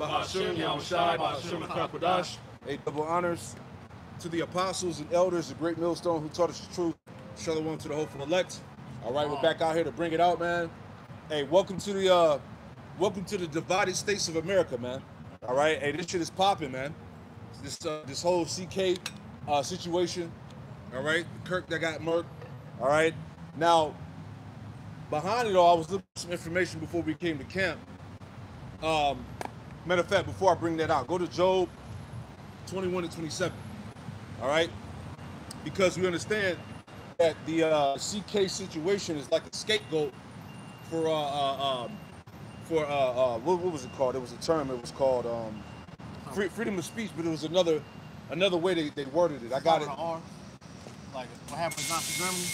Ba'ashem Yahushai Ba'ashem Kakwadash. A double honors to the apostles and elders, the great millstone who taught us the truth. Shalom to the hopeful elect. All right, we're back out here to bring it out, man. Hey, welcome to the divided states of America, man. All right, hey, this shit is popping, man. This whole CK situation. All right, Kirk that got murked. All right, now behind it all, I was looking at some information before we came to camp. Matter of fact, before I bring that out, go to Job 21 and 27. All right, because we understand that the CK situation is like a scapegoat for what was it called? It was a term. It was called freedom of speech, but it was another way they worded it. I got it. Like what happened in Nazi Germany?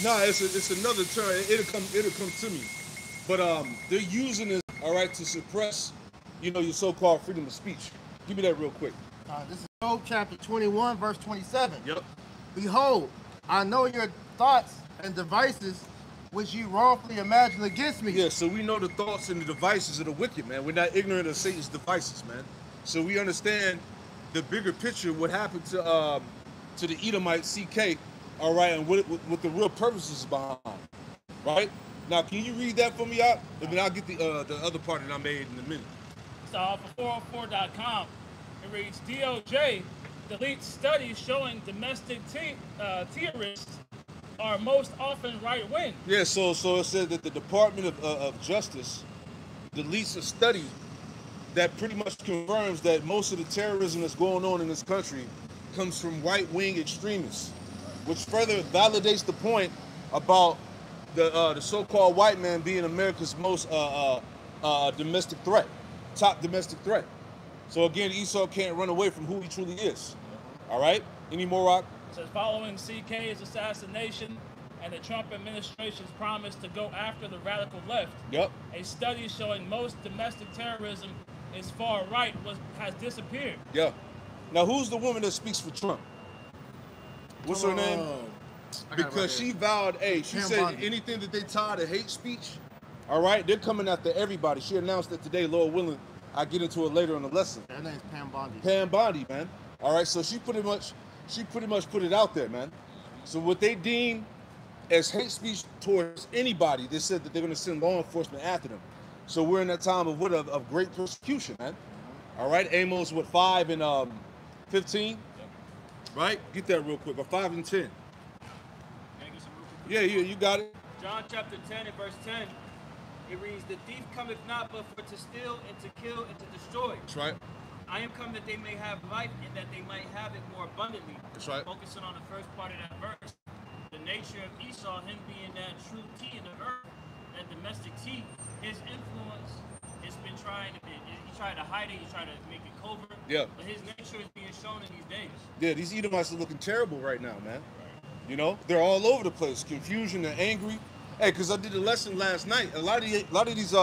No, it's another term. It'll come to me. But they're using this, all right, to suppress, your so-called freedom of speech. Give me that real quick. This is Job chapter 21, verse 27. Yep. Behold, I know your thoughts and devices which you wrongfully imagine against me. Yeah, so we know the thoughts and the devices of the wicked, man. We're not ignorant of Satan's devices, man. So we understand the bigger picture, what happened to the Edomite CK, all right, and what the real purposes behind, right? Now, can you read that for me out? And then I'll get the other part that I made in a minute. So for 404.com, it reads, DOJ deletes studies showing domestic terrorists are most often right-wing. Yeah, so it said that the Department of Justice deletes a study that pretty much confirms that most of the terrorism that's going on in this country comes from right-wing extremists, which further validates the point about the so-called white man being America's most domestic threat, top domestic threat. So again, Esau can't run away from who he truly is. All right? Any more, Rock? It says, following CK's assassination and the Trump administration's promise to go after the radical left, yep, a study showing most domestic terrorism is far right has disappeared. Yeah. Now, who's the woman that speaks for Trump? What's her name? Because she vowed, she said anything that they tied to hate speech, all right, they're coming after everybody. She announced that today, Lord willing, I'll get into it later in the lesson. Her name's Pam Bondi. Pam Bondi, man. All right, so she pretty much put it out there, man. So what they deem as hate speech towards anybody, they said that they're going to send law enforcement after them. So we're in that time of great persecution, man. All right, Amos, 5 and 15? Right? Get that real quick, or 5 and 10. Yeah, you got it. John chapter 10 and verse 10, it reads, the thief cometh not but for to steal and to kill and to destroy. That's right. I am come that they may have life and that they might have it more abundantly. That's right. Focusing on the first part of that verse, the nature of Esau, him being that true tea in the earth, that domestic tea, his influence has been he tried to hide it, he tried to make it covert. Yeah. But his nature is being shown in these days. Yeah, these Edomites are looking terrible right now, man. They're all over the place, confusion and angry. Hey, because I did a lesson last night. A lot of these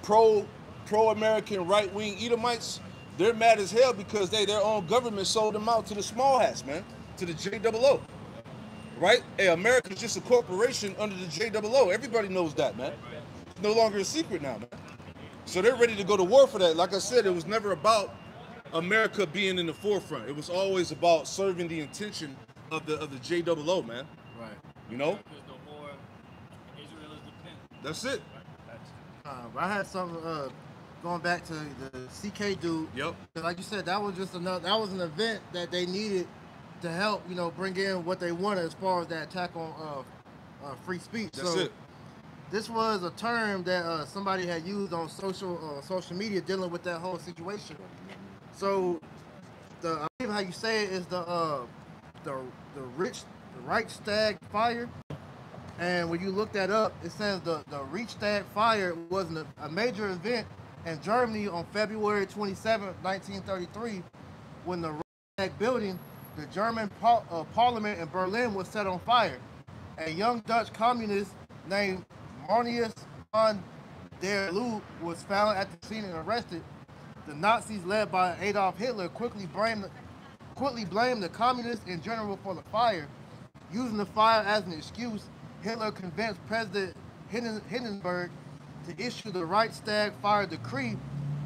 pro-American right-wing Edomites, they're mad as hell because their own government sold them out to the small hats, man, to the JOO. Right? Hey, America's just a corporation under the JOO. Everybody knows that, man. It's no longer a secret now, man. So they're ready to go to war for that. Like I said, it was never about America being in the forefront. It was always about serving the intention of the JOO, man. Right. Because the war, Israel is the pin. That's it. I had something going back to the CK dude. Yep. Like you said, that was an event that they needed to help, bring in what they wanted as far as that attack on free speech. That's it. This was a term that somebody had used on social media dealing with that whole situation. So I believe how you say it is the Reichstag fire. And when you look that up, it says the Reichstag fire was a major event in Germany on February 27, 1933, when the Reichstag building, the German parliament in Berlin, was set on fire. A young Dutch communist named Marius van der Lubbe was found at the scene and arrested. The Nazis, led by Adolf Hitler, quickly blamed the communists in general for the fire. Using the fire as an excuse, Hitler convinced President Hindenburg to issue the Reichstag fire decree,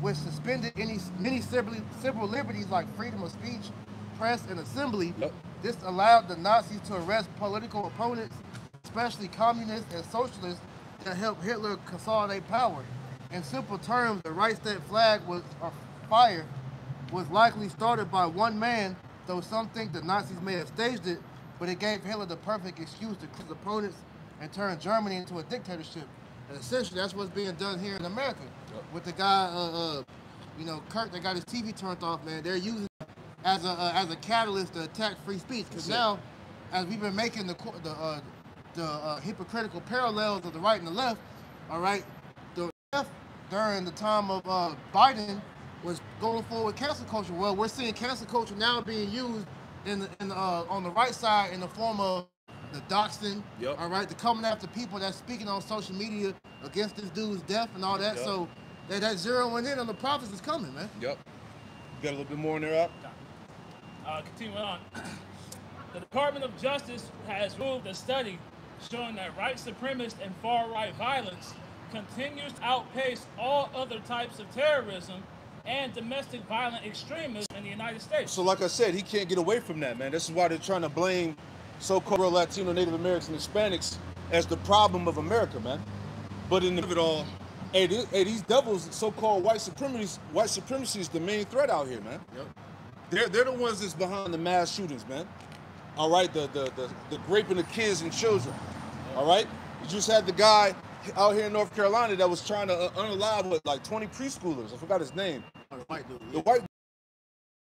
which suspended many civil liberties like freedom of speech, press, and assembly. Yep. This allowed the Nazis to arrest political opponents, especially communists and socialists, that helped Hitler consolidate power. In simple terms, the Reichstag flag fire was likely started by one man, though some think the Nazis may have staged it, but it gave Hitler the perfect excuse to kill his opponents and turn Germany into a dictatorship. And essentially, that's what's being done here in America. Yep. With the guy, Kirk, that got his TV turned off, man. They're using it as a catalyst to attack free speech. Because now, as we've been making the hypocritical parallels of the right and the left, all right, the left during the time of Biden was going forward with cancel culture. Well, we're seeing cancel culture now being used on the right side in the form of the doxing, yep. All right, the coming after people that's speaking on social media against this dude's death and all that. Yep. So that zeroing in on the profits is coming, man. Yep. You got a little bit more in there, Al? Continuing on. The Department of Justice has ruled a study showing that right supremacist and far-right violence continues to outpace all other types of terrorism and domestic violent extremism in the United States. So like I said, he can't get away from that, man. This is why they're trying to blame so-called Latino, Native Americans, and Hispanics as the problem of America, man. But in the middle of it all, hey, these devils, so-called white supremacy is the main threat out here, man. Yep. They're the ones that's behind the mass shootings, man. All right, the raping of kids and children. All right, you just had the guy out here in North Carolina that was trying to unalive like 20 preschoolers. I forgot his name. The white dude. The white.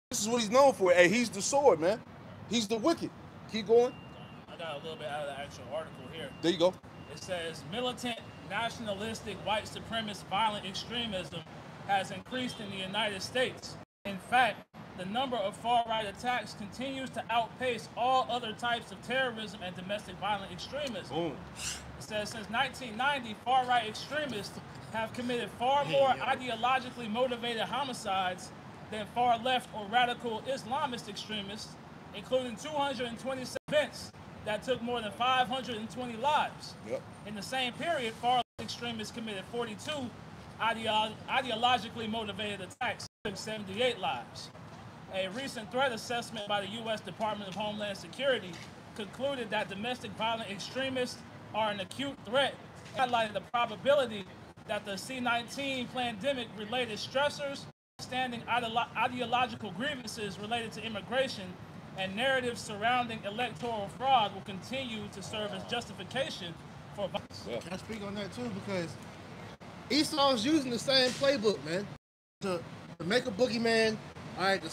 This is what he's known for. Hey, he's the sword, man. He's the wicked. Keep going. I got a little bit out of the actual article here. There you go. It says militant, nationalistic, white supremacist violent extremism has increased in the United States. In fact, the number of far-right attacks continues to outpace all other types of terrorism and domestic violent extremism. Boom. It says since 1990, far-right extremists have committed far more ideologically motivated homicides than far-left or radical Islamist extremists, including 227 events that took more than 520 lives. Yep. In the same period, far-left extremists committed 42 ideologically motivated attacks, took 78 lives. A recent threat assessment by the U.S. Department of Homeland Security concluded that domestic violent extremists are an acute threat, highlighting the probability that the C-19 pandemic-related stressors, standing ideological grievances related to immigration, and narratives surrounding electoral fraud will continue to serve as justification for violence. Yeah. Can I speak on that too? Because Esau's using the same playbook, man, to make a boogeyman. All right,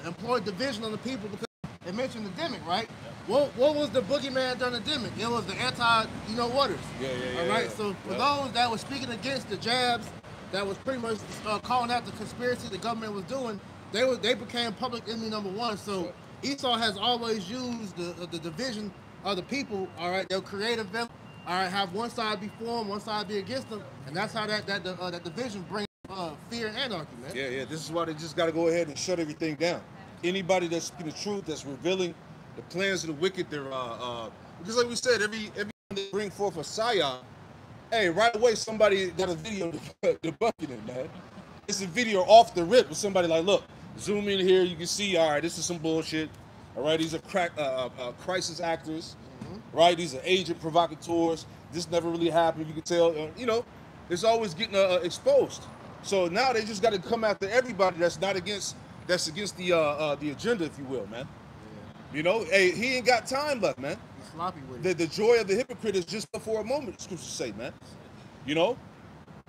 employ division on the people because they mentioned the demic, right? Yeah. What was the boogeyman during the demic? It was the anti-you-know-whaters. Yeah. All right, so for those that were speaking against the jabs, that was pretty much calling out the conspiracy the government was doing, they became public enemy number one. So Esau has always used the division of the people. All right, they'll create a villain. All right, have one side be for them, one side be against them, and that's how that division brings fear and anarchy, man. Yeah. This is why they just got to go ahead and shut everything down. Anybody that's speaking the truth, that's revealing the plans of the wicked, they're just like we said, every time they bring forth a psyop, hey, right away somebody got a video debunking it, man. It's a video off the rip with somebody like, look, zoom in here, you can see, all right, this is some bullshit. All right, these are crisis actors, right? These are agent provocateurs. This never really happened. You can tell, it's always getting exposed. So now they just got to come after everybody that's against the agenda, if you will, man. Yeah. Hey, he ain't got time left, man. He's sloppy with it. The joy of the hypocrite is just for a moment, the scriptures say, man. You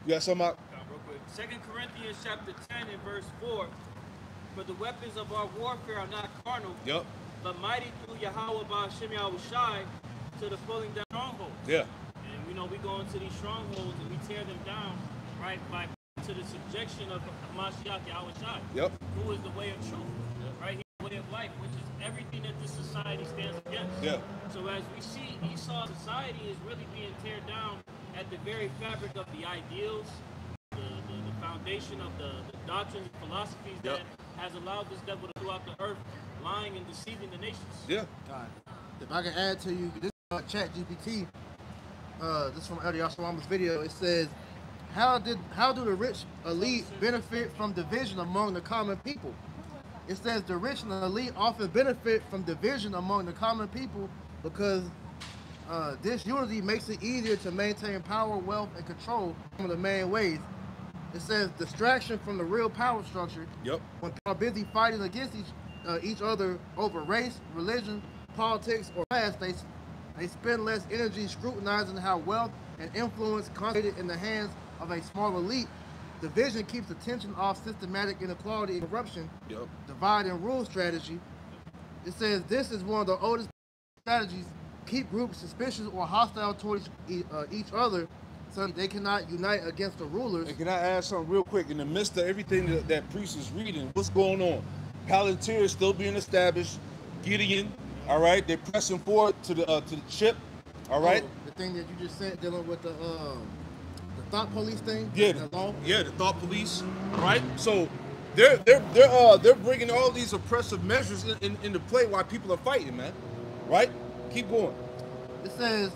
got something out? Real quick. 2 Corinthians chapter 10 and verse 4. For the weapons of our warfare are not carnal, but mighty through Yahweh by Hashem Yahushai to the pulling down strongholds. Yeah. And we go into these strongholds and we tear them down, right, by to the subjection of Mashiach Yahushai, who is the way of truth, right? He's the way of life, which is everything that this society stands against. Yeah. So as we see, Esau's society is really being teared down at the very fabric of the ideals, the foundation of the doctrines and philosophies that has allowed this devil to go out the earth, lying and deceiving the nations. Yeah. God. If I can add to you, this chat GPT, this is from Elder Yashalam's video. It says, how do the rich elite benefit from division among the common people? It says the rich and the elite often benefit from division among the common people because this unity makes it easier to maintain power, wealth, and control. One of the main ways. It says distraction from the real power structure. Yep. When people are busy fighting against each other over race, religion, politics, or class, they spend less energy scrutinizing how wealth and influence concentrated in the hands of a small elite. Division keeps attention off systematic inequality and corruption. Yep. Divide and rule strategy. It says this is one of the oldest strategies. Keep groups suspicious or hostile towards each other so they cannot unite against the rulers. And can I add something real quick? In the midst of everything that Priest is reading, what's going on? Palantir is still being established. Gideon, all right, they're pressing forward to the chip, all right. Oh, the thing that you just said dealing with the thought police thing. Yeah, the law. Yeah, the thought police, right? So they're bringing all these oppressive measures into play while people are fighting, man. Right? Keep going. It says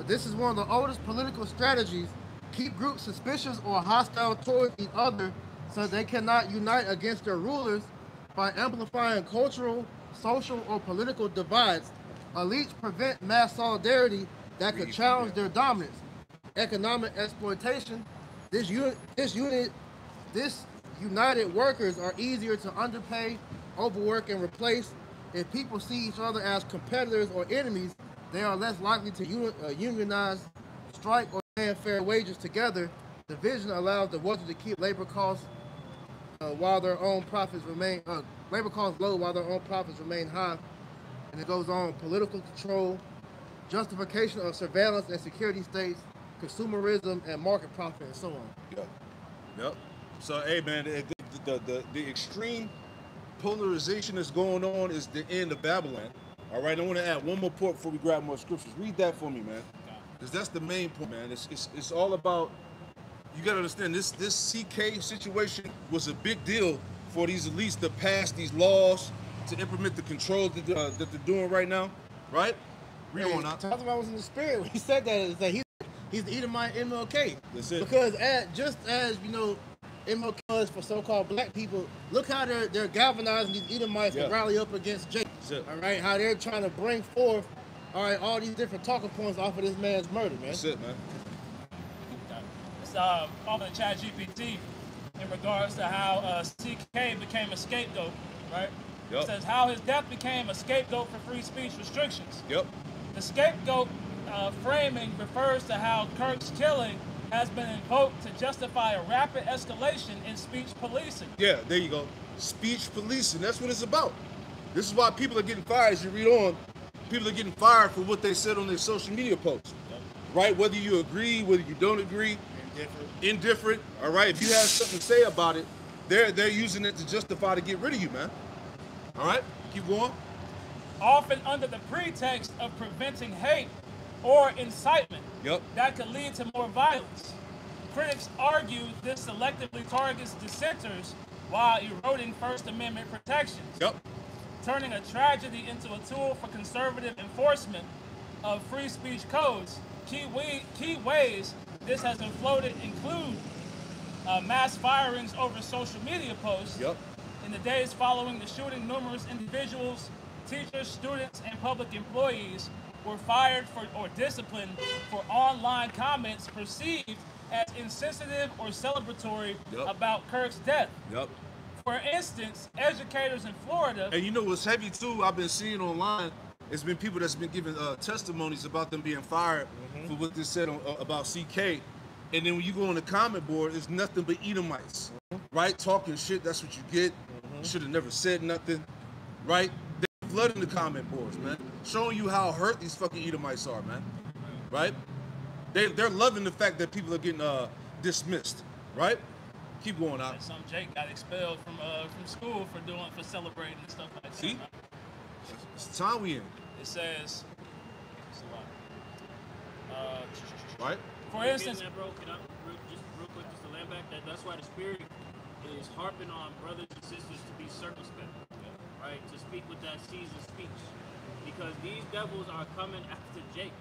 this is one of the oldest political strategies. Keep groups suspicious or hostile towards each other so they cannot unite against their rulers by amplifying cultural, social, or political divides. Elites prevent mass solidarity that could challenge their dominance. Economic exploitation. This united workers are easier to underpay, overwork, and replace. If people see each other as competitors or enemies, they are less likely to unionize, strike, or demand fair wages together. Division allows the workers to keep labor costs while their own profits remain labor costs low while their own profits remain high. And it goes on: political control, justification of surveillance and security states, consumerism, and market profit, and so on. Yep. So, hey, man, the extreme polarization that's going on is the end of Babylon. All right, I want to add one more point before we grab more scriptures. Read that for me, man, because that's the main point, man. It's all about, you got to understand, this CK situation was a big deal for these elites to pass these laws, to implement the controls that they're doing right now, right? Read on out. Talking about was in the spirit when he said that, is that he's the Edomite MLK. That's it. Because just as, you know, MLK was for so-called black people, look how they're galvanizing these Edomites to rally up against Jake. All right, how they're trying to bring forth, all right, all these different talking points off of this man's murder, man. That's it, man. It's off of the chat GPT in regards to how CK became a scapegoat, right? Yep. It says how his death became a scapegoat for free speech restrictions. Yep. The scapegoat framing refers to how Kirk's killing has been invoked to justify a rapid escalation in speech policing. Yeah, there you go. Speech policing, that's what it's about. This is why people are getting fired. As you read on, people are getting fired for what they said on their social media posts. Yep. Right? Whether you agree, whether you don't agree. Indifferent. All right? If you have something to say about it, they're using it to justify to get rid of you, man. All right? Keep going. Often under the pretext of preventing hate or incitement that could lead to more violence. Critics argue this selectively targets dissenters while eroding First Amendment protections, turning a tragedy into a tool for conservative enforcement of free speech codes. Key ways this has imploded include mass firings over social media posts. In the days following the shooting, numerous individuals, teachers, students, and public employees were fired or disciplined for online comments perceived as insensitive or celebratory about Kirk's death. For instance, educators in Florida. And you know what's heavy too, I've been seeing online, it's been people that's been giving testimonies about them being fired for what they said about CK. And then when you go on the comment board, it's nothing but Edomites, right? Talking shit, that's what you get. You should have never said nothing, right? They're flooding the comment boards, man. Showing you how hurt these fucking Edomites are, man. Right? They're loving the fact that people are getting dismissed, right? Keep going out. And some Jake got expelled from school for celebrating and stuff like that. See? It's the time we in. It says, right? For instance, that, bro, can I, just real quick, just to land back, that's why the spirit is harping on brothers and sisters to be circumspect, right? To speak with that seasoned speech, because these devils are coming after Jake.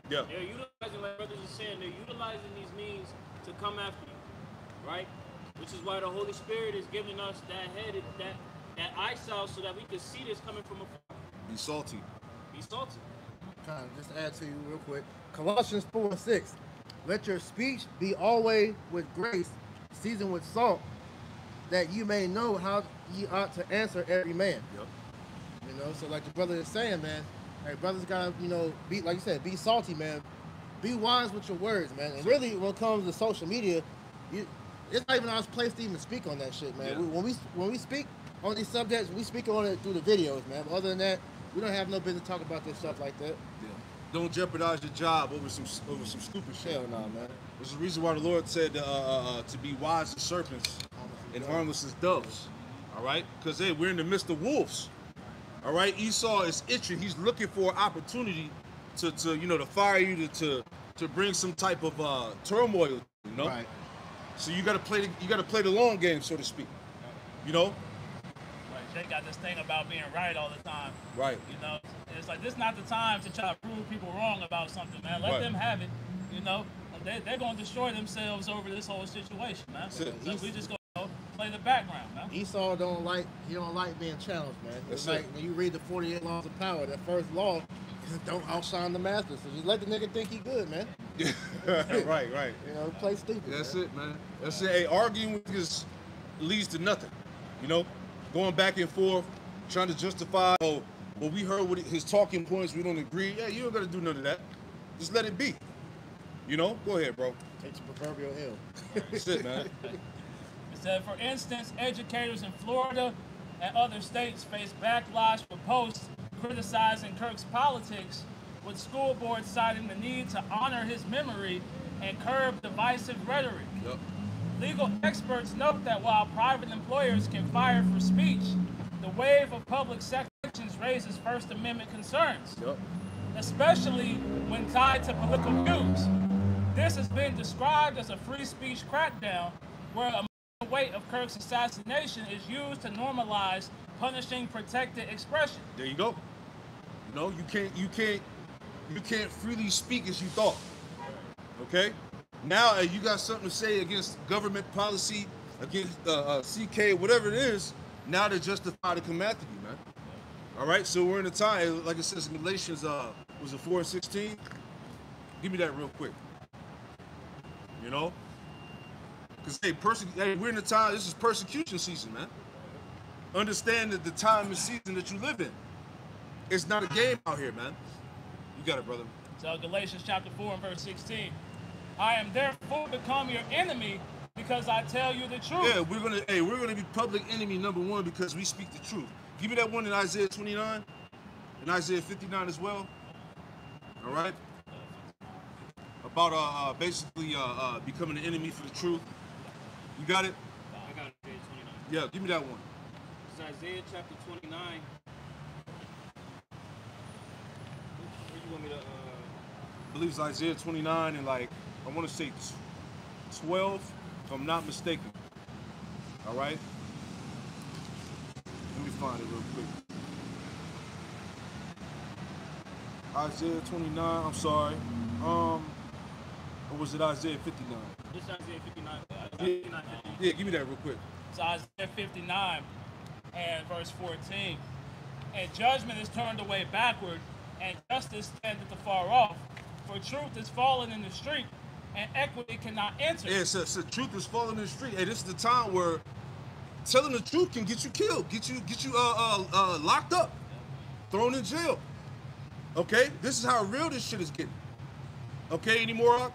Yeah. They're utilizing, like brothers are saying, they're utilizing these means to come after you, right? Which is why the Holy Spirit is giving us that head, that eyesight, so that we can see this coming from afar. Be salty. Be salty. Kind of just add to you real quick. Colossians 4:6. Let your speech be always with grace, seasoned with salt, that you may know how ye ought to answer every man. Yep. You know, so like the brother is saying, man, hey, brothers gotta, you know, be, like you said, be salty, man. Be wise with your words, man. And really, when it comes to social media, it's not even our place to even speak on that shit, man. Yeah. When we speak on these subjects, we speak on it through the videos, man. But other than that, we don't have no business talking about this stuff like that. Yeah. Don't jeopardize your job over some stupid shit. Hell no, man. There's a reason why the Lord said to be wise as serpents and harmless as doves. All right? Because, hey, we're in the midst of wolves. All right? Esau is itching. He's looking for an opportunity to fire you, to bring some type of turmoil, you know? Right. So you gotta play the long game, so to speak. You know? They got this thing about being right all the time. Right. You know, and it's like, this is not the time to try to prove people wrong about something, man. Let Right. them have it. You know, they're going to destroy themselves over this whole situation, man. That's it. So we just going to play the background, man. Esau don't like being challenged, man. It's That's like it. when you read the 48 laws of power, that first law is don't outshine the master. So just let the nigga think he good, man. right. You know, play stupid. That's man. it, man. That's it. Hey, arguing with this leads to nothing. You know, going back and forth, trying to justify. Oh, well, we heard what his talking points. We don't agree. Yeah, you don't got to do none of that. Just let it be. You know, go ahead, bro. Take the proverbial L. That's it, man. It said, for instance, educators in Florida and other states face backlash for posts criticizing Kirk's politics, with school boards citing the need to honor his memory and curb divisive rhetoric. Yep. Legal experts note that while private employers can fire for speech, the wave of public sections raises First Amendment concerns, Yep. especially when tied to political views. This has been described as a free speech crackdown, where a weight of Kirk's assassination is used to normalize punishing protected expression. There you go. You know, you can't freely speak as you thought. Okay? Now you got something to say against government policy, against CK, whatever it is. Now they justify to come after you, man. All right, so we're in a time, like it says in Galatians, was it 4:16? Give me that real quick. You know, because hey, we're in a time. This is persecution season, man. Understand that the time and season that you live in, it's not a game out here, man. You got it, brother. So Galatians chapter 4 and verse 16. I am therefore become your enemy because I tell you the truth. Yeah, we're gonna be public enemy number one because we speak the truth. Give me that one in Isaiah 29 and Isaiah 59 as well. All right. About basically becoming an enemy for the truth. You got it? I got Isaiah 29. Yeah, give me that one. It's Isaiah chapter 29. Where you want me to? I believe it's Isaiah 29 and like, I want to say 12, if I'm not mistaken. All right? Let me find it real quick. Isaiah 29, I'm sorry. Or was it Isaiah 59? This is Isaiah 59. Yeah, 59, 50. yeah, give me that real quick. So Isaiah 59 and verse 14. And judgment is turned away backward, and justice standeth afar off. For truth is fallen in the street, and equity cannot enter. Yeah, so truth is falling in the street. Hey, this is the time where telling the truth can get you killed, get you locked up, thrown in jail. Okay, this is how real this shit is getting. Okay, any more?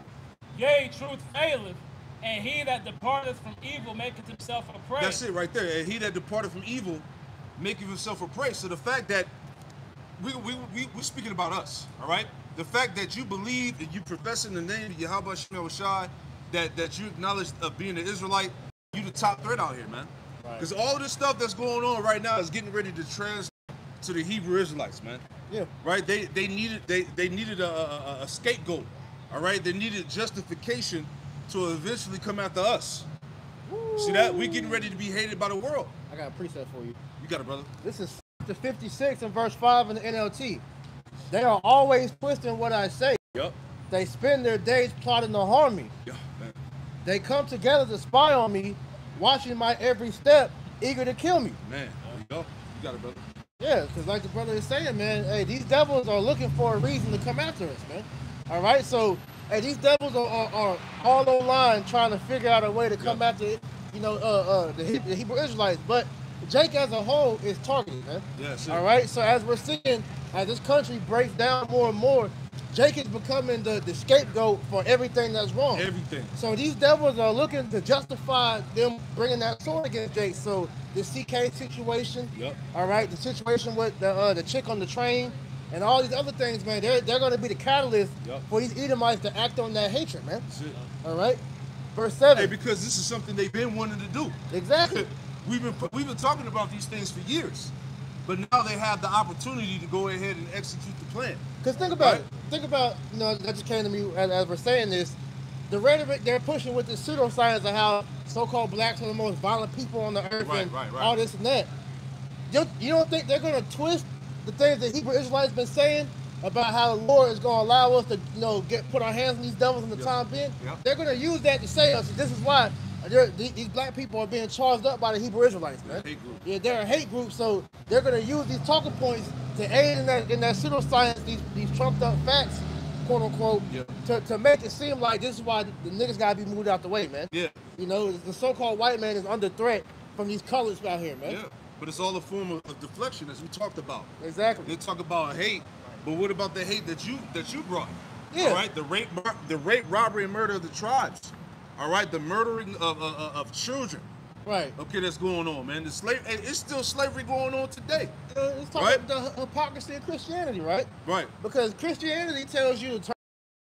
Yea, truth faileth, and he that departeth from evil maketh himself a prey. That's it right there. And he that departed from evil maketh himself a prey. So the fact that we're speaking about us, all right? The fact that you believe and you profess in the name of Yahweh Shem Shai, that you acknowledge of being an Israelite, you the top threat out here, man. Because all of this stuff that's going on right now is getting ready to translate to the Hebrew Israelites, man. Yeah. Right? They needed a scapegoat. All right? They needed justification to eventually come after us. Woo. See that? We're getting ready to be hated by the world. I got a precept for you. You got it, brother. This is the 56 and verse 5 in the NLT. They are always twisting what I say. Yep. They spend their days plotting to harm me. Yeah, man. They come together to spy on me, watching my every step, eager to kill me. Man, there you go. You got it, brother. Yeah, because like the brother is saying, man, hey, these devils are looking for a reason to come after us, man. All right, so hey, these devils are all online trying to figure out a way to come after, the Hebrew Israelites. But Jake as a whole is targeted, man. Yeah, sure. All right, so as we're seeing, as this country breaks down more and more, Jake is becoming the scapegoat for everything that's wrong. Everything. So these devils are looking to justify them bringing that sword against Jake. So the CK situation, all right, the situation with the chick on the train, and all these other things, man, they're going to be the catalyst for these Edomites to act on that hatred, man. That's it. All right, verse 7. Hey, because this is something they've been wanting to do. Exactly. We've been talking about these things for years, but now they have the opportunity to go ahead and execute the plan. Because think about it. Think about, that just came to me as we're saying this. The rhetoric they're pushing with the pseudoscience of how so-called blacks are the most violent people on the earth and all this and that. You don't think they're going to twist the things that Hebrew Israelites been saying about how the Lord is going to allow us to, put our hands on these devils in the time being? They're going to use that to say us. This is why these black people are being charged up by the Hebrew Israelites, man. Yeah, they're a hate group, so they're going to use these talking points to aid in that pseudoscience, these trumped up facts, quote unquote, to make it seem like this is why the niggas gotta be moved out the way, man. Yeah. The so-called white man is under threat from these colors out here, man. Yeah. But it's all a form of deflection, as we talked about. Exactly. They talk about hate, but what about the hate that you brought? Yeah. All right. The rape, robbery, and murder of the tribes. All right. The murdering of children. Right. Okay, that's going on, man. It's still slavery going on today. It's talking about the hypocrisy of Christianity, right? Right. Because Christianity tells you to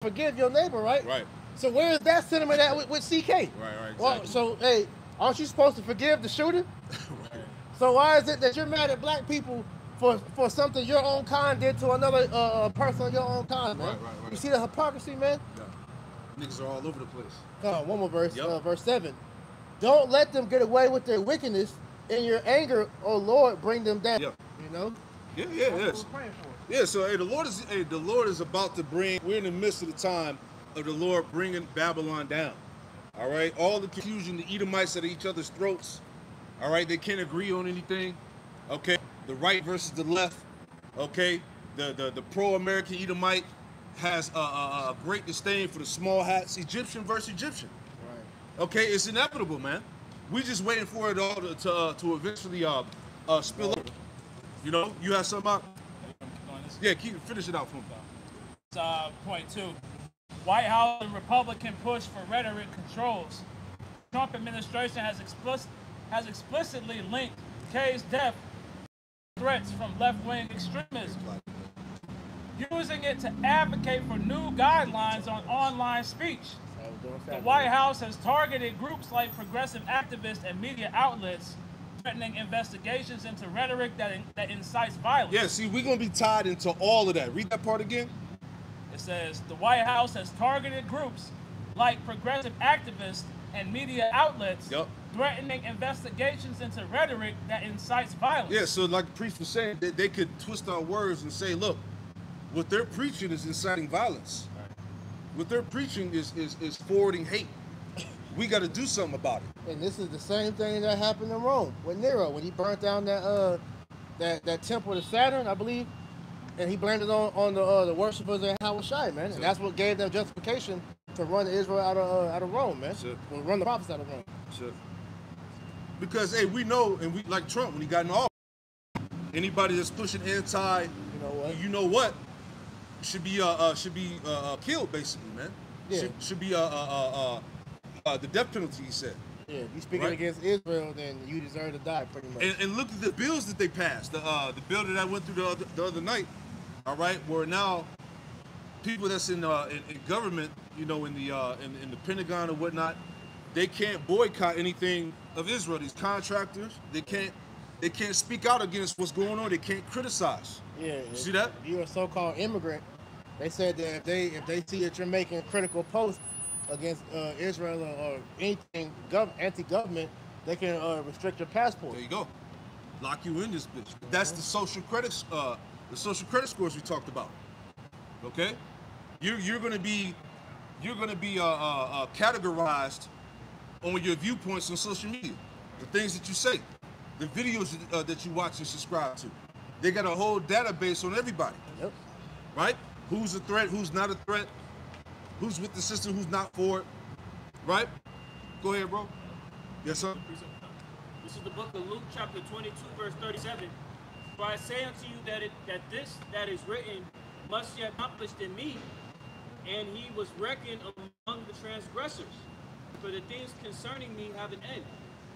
forgive your neighbor, right? Right. So where is that sentiment at with CK? Right, exactly. Well, so, hey, aren't you supposed to forgive the shooter? Right. So why is it that you're mad at black people for something your own kind did to another person of your own kind, man? Right. You see the hypocrisy, man? Yeah. Niggas are all over the place. One more verse, verse 7. Don't let them get away with their wickedness. In your anger, oh Lord, bring them down. Yeah. Yeah, yes. Yeah, so the Lord is about to bring. We're in the midst of the time of the Lord bringing Babylon down. All right, all the confusion, the Edomites at each other's throats. All right, they can't agree on anything. Okay, the right versus the left. Okay, the pro-American Edomite has a great disdain for the small hats. Egyptian versus Egyptian. Okay, it's inevitable, man. We just waiting for it all to eventually spill over. You have something out? Yeah, finish it out for me. Point 2. White House and Republican push for rhetoric controls. Trump administration has explicitly linked K's death to threats from left-wing extremism, using it to advocate for new guidelines on online speech. The White House has targeted groups like progressive activists and media outlets, threatening investigations into rhetoric that incites violence. Yeah, see, we're going to be tied into all of that. Read that part again. It says, the White House has targeted groups like progressive activists and media outlets, threatening investigations into rhetoric that incites violence. Yeah, so like the priest was saying, they could twist our words and say, look, what they're preaching is inciting violence. What they're preaching is forwarding hate. We got to do something about it. And this is the same thing that happened in Rome with Nero when he burnt down that temple to Saturn, I believe, and he blamed it on the worshipers of Hawashai, man. And that's what gave them justification to run Israel out of Rome, man. Sure. To run the prophets out of Rome. Sure. Because hey, we know, and we like Trump when he got in office. Anybody that's pushing anti, you know what, should be killed, basically, man. Yeah. Should be the death penalty, he said. Yeah, if you're speaking against Israel, then you deserve to die, pretty much. And look at the bills that they passed. The bill that I went through the other night, all right, where now people that's in government, in the Pentagon or whatnot, they can't boycott anything of Israel. These contractors, they can't speak out against what's going on. They can't criticize. Yeah, you see that? If you're a so-called immigrant, they said that if they see that you're making critical posts against Israel or anything anti-government, they can restrict your passport. There you go. Lock you in this bitch. That's the social credit scores we talked about. Okay? you're gonna be categorized on your viewpoints on social media, the things that you say, the videos that you watch and subscribe to. They got a whole database on everybody. Yep. Right? Who's a threat? Who's not a threat? Who's with the system? Who's not for it? Right? Go ahead, bro. Yes, sir. This is the book of Luke, chapter 22, verse 37. For I say unto you that this that is written must be accomplished in me, and he was reckoned among the transgressors. For the things concerning me have an end.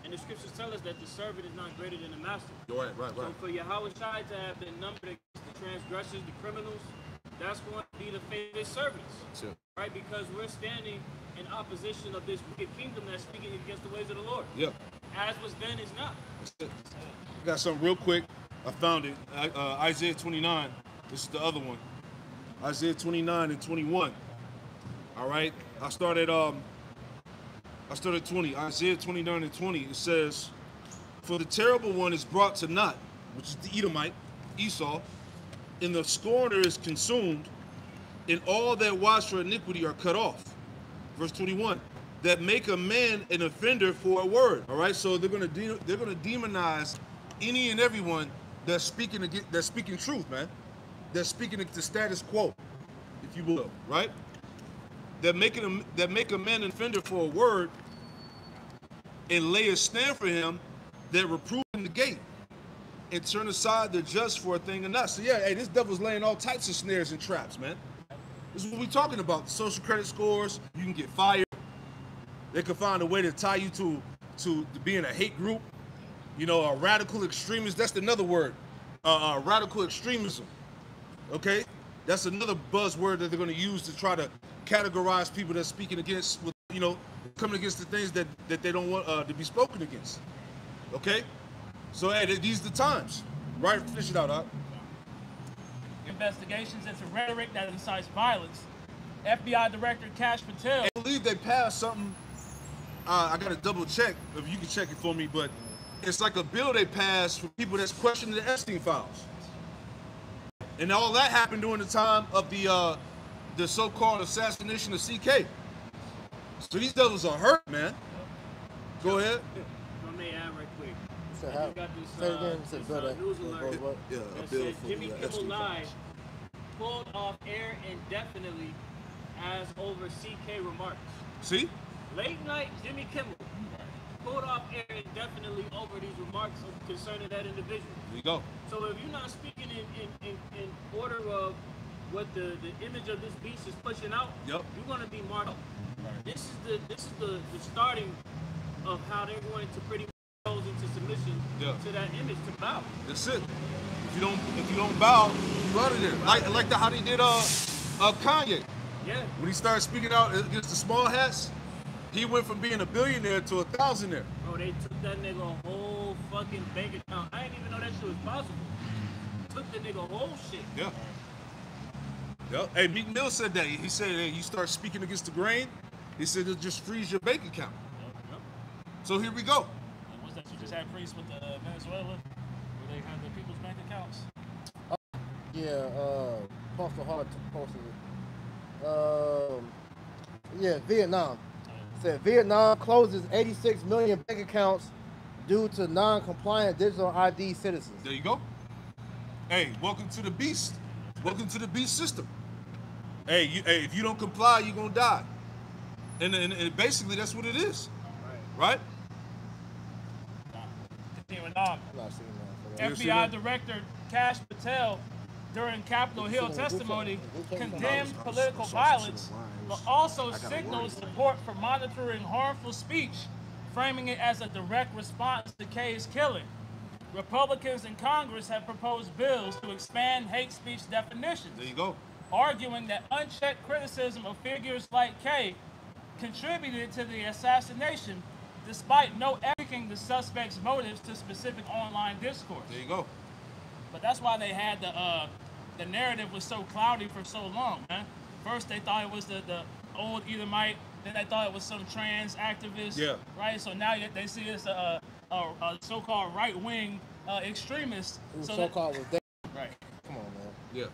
And the scriptures tell us that the servant is not greater than the master. Right. So for Yahweh Shai to have been numbered against the transgressors, the criminals, that's going to be the fate of his servants. Sure. Right? Because we're standing in opposition of this wicked kingdom that's speaking against the ways of the Lord. Yeah. As was then is not. I got something real quick. I found it. Isaiah 29. This is the other one. Isaiah 29 and 21. All right. I started 20. Isaiah 29 and 20. It says, "For the terrible one is brought to naught," which is the Edomite, Esau, "and the scorner is consumed, and all that watch for iniquity are cut off." Verse 21. "That make a man an offender for a word." All right. So they're gonna demonize any and everyone that's speaking truth, man. That's speaking the status quo, if you will, right? That make a man an offender for a word, and lay a snare for him that reprove in the gate, and turn aside the just for a thing or not. So yeah, hey, this devil's laying all types of snares and traps, man. This is what we're talking about. The social credit scores, you can get fired. They can find a way to tie you to being a hate group. You know, a radical extremist, that's another word. Radical extremism. Okay? That's another buzzword that they're going to use to try to categorize people that's speaking against, you know, coming against the things that they don't want to be spoken against. Okay? So, hey, these are the times. Right? Finish it out, huh? Investigations into rhetoric that incites violence. FBI Director Kash Patel. I believe they passed something. I got to double check if you can check it for me, but it's like a bill they passed for people that's questioning the Epstein files. And all that happened during the time of the so-called assassination of CK. So these devils are hurt, man. Go ahead. If I may add right quick. Said I how? just got this, Say it again. Said this brother. news alert Yeah, a that bill said for Jimmy the Kimmel Epstein Live files. pulled off air indefinitely as over CK remarks. See? Late night Jimmy Kimmel pulled off air indefinitely over these remarks concerning that individual. There you go. So if you're not speaking in order of what the image of this beast is pushing out, Yep. you're going to be marked. This is the starting of how they're going to pretty much goes into submission to that image, to bow. That's it. If you don't bow, you out of there. Like how they did Kanye. Yeah. When he started speaking out against the small hats, he went from being a billionaire to a thousandaire. Bro, they took that nigga a whole fucking bank account. I didn't even know that shit was possible. Took the nigga whole shit. Yeah. Yep. Hey, Meek Mill said that. He said, hey, you start speaking against the grain, he said it'll just freeze your bank account. Yep. So here we go. Was that you just had freeze with Venezuela, where they had the people's bank accounts? Yeah, Postal Hart posted it. Yeah, Vietnam. Said Vietnam closes 86 million bank accounts due to non-compliant digital ID citizens. There you go. Hey, welcome to the beast. Welcome to the beast system. Hey, if you don't comply, you're gonna die. And basically that's what it is. Right? Continuing on. I'm not seeing that. FBI Director Kash Patel, during Capitol Hill testimony, condemned political violence, but also signaled support for monitoring harmful speech, framing it as a direct response to K's killing. Republicans in Congress have proposed bills to expand hate speech definitions, There you go. arguing that unchecked criticism of figures like K contributed to the assassination, despite no linking the suspect's motives to specific online discourse. There you go. But that's why they had the narrative was so cloudy for so long, man. First they thought it was the old Edomite, then they thought it was some trans activist, Yeah. right? So now they see it's a so-called right-wing extremist. Who So so-called was dead. right. Come on, man. Yeah.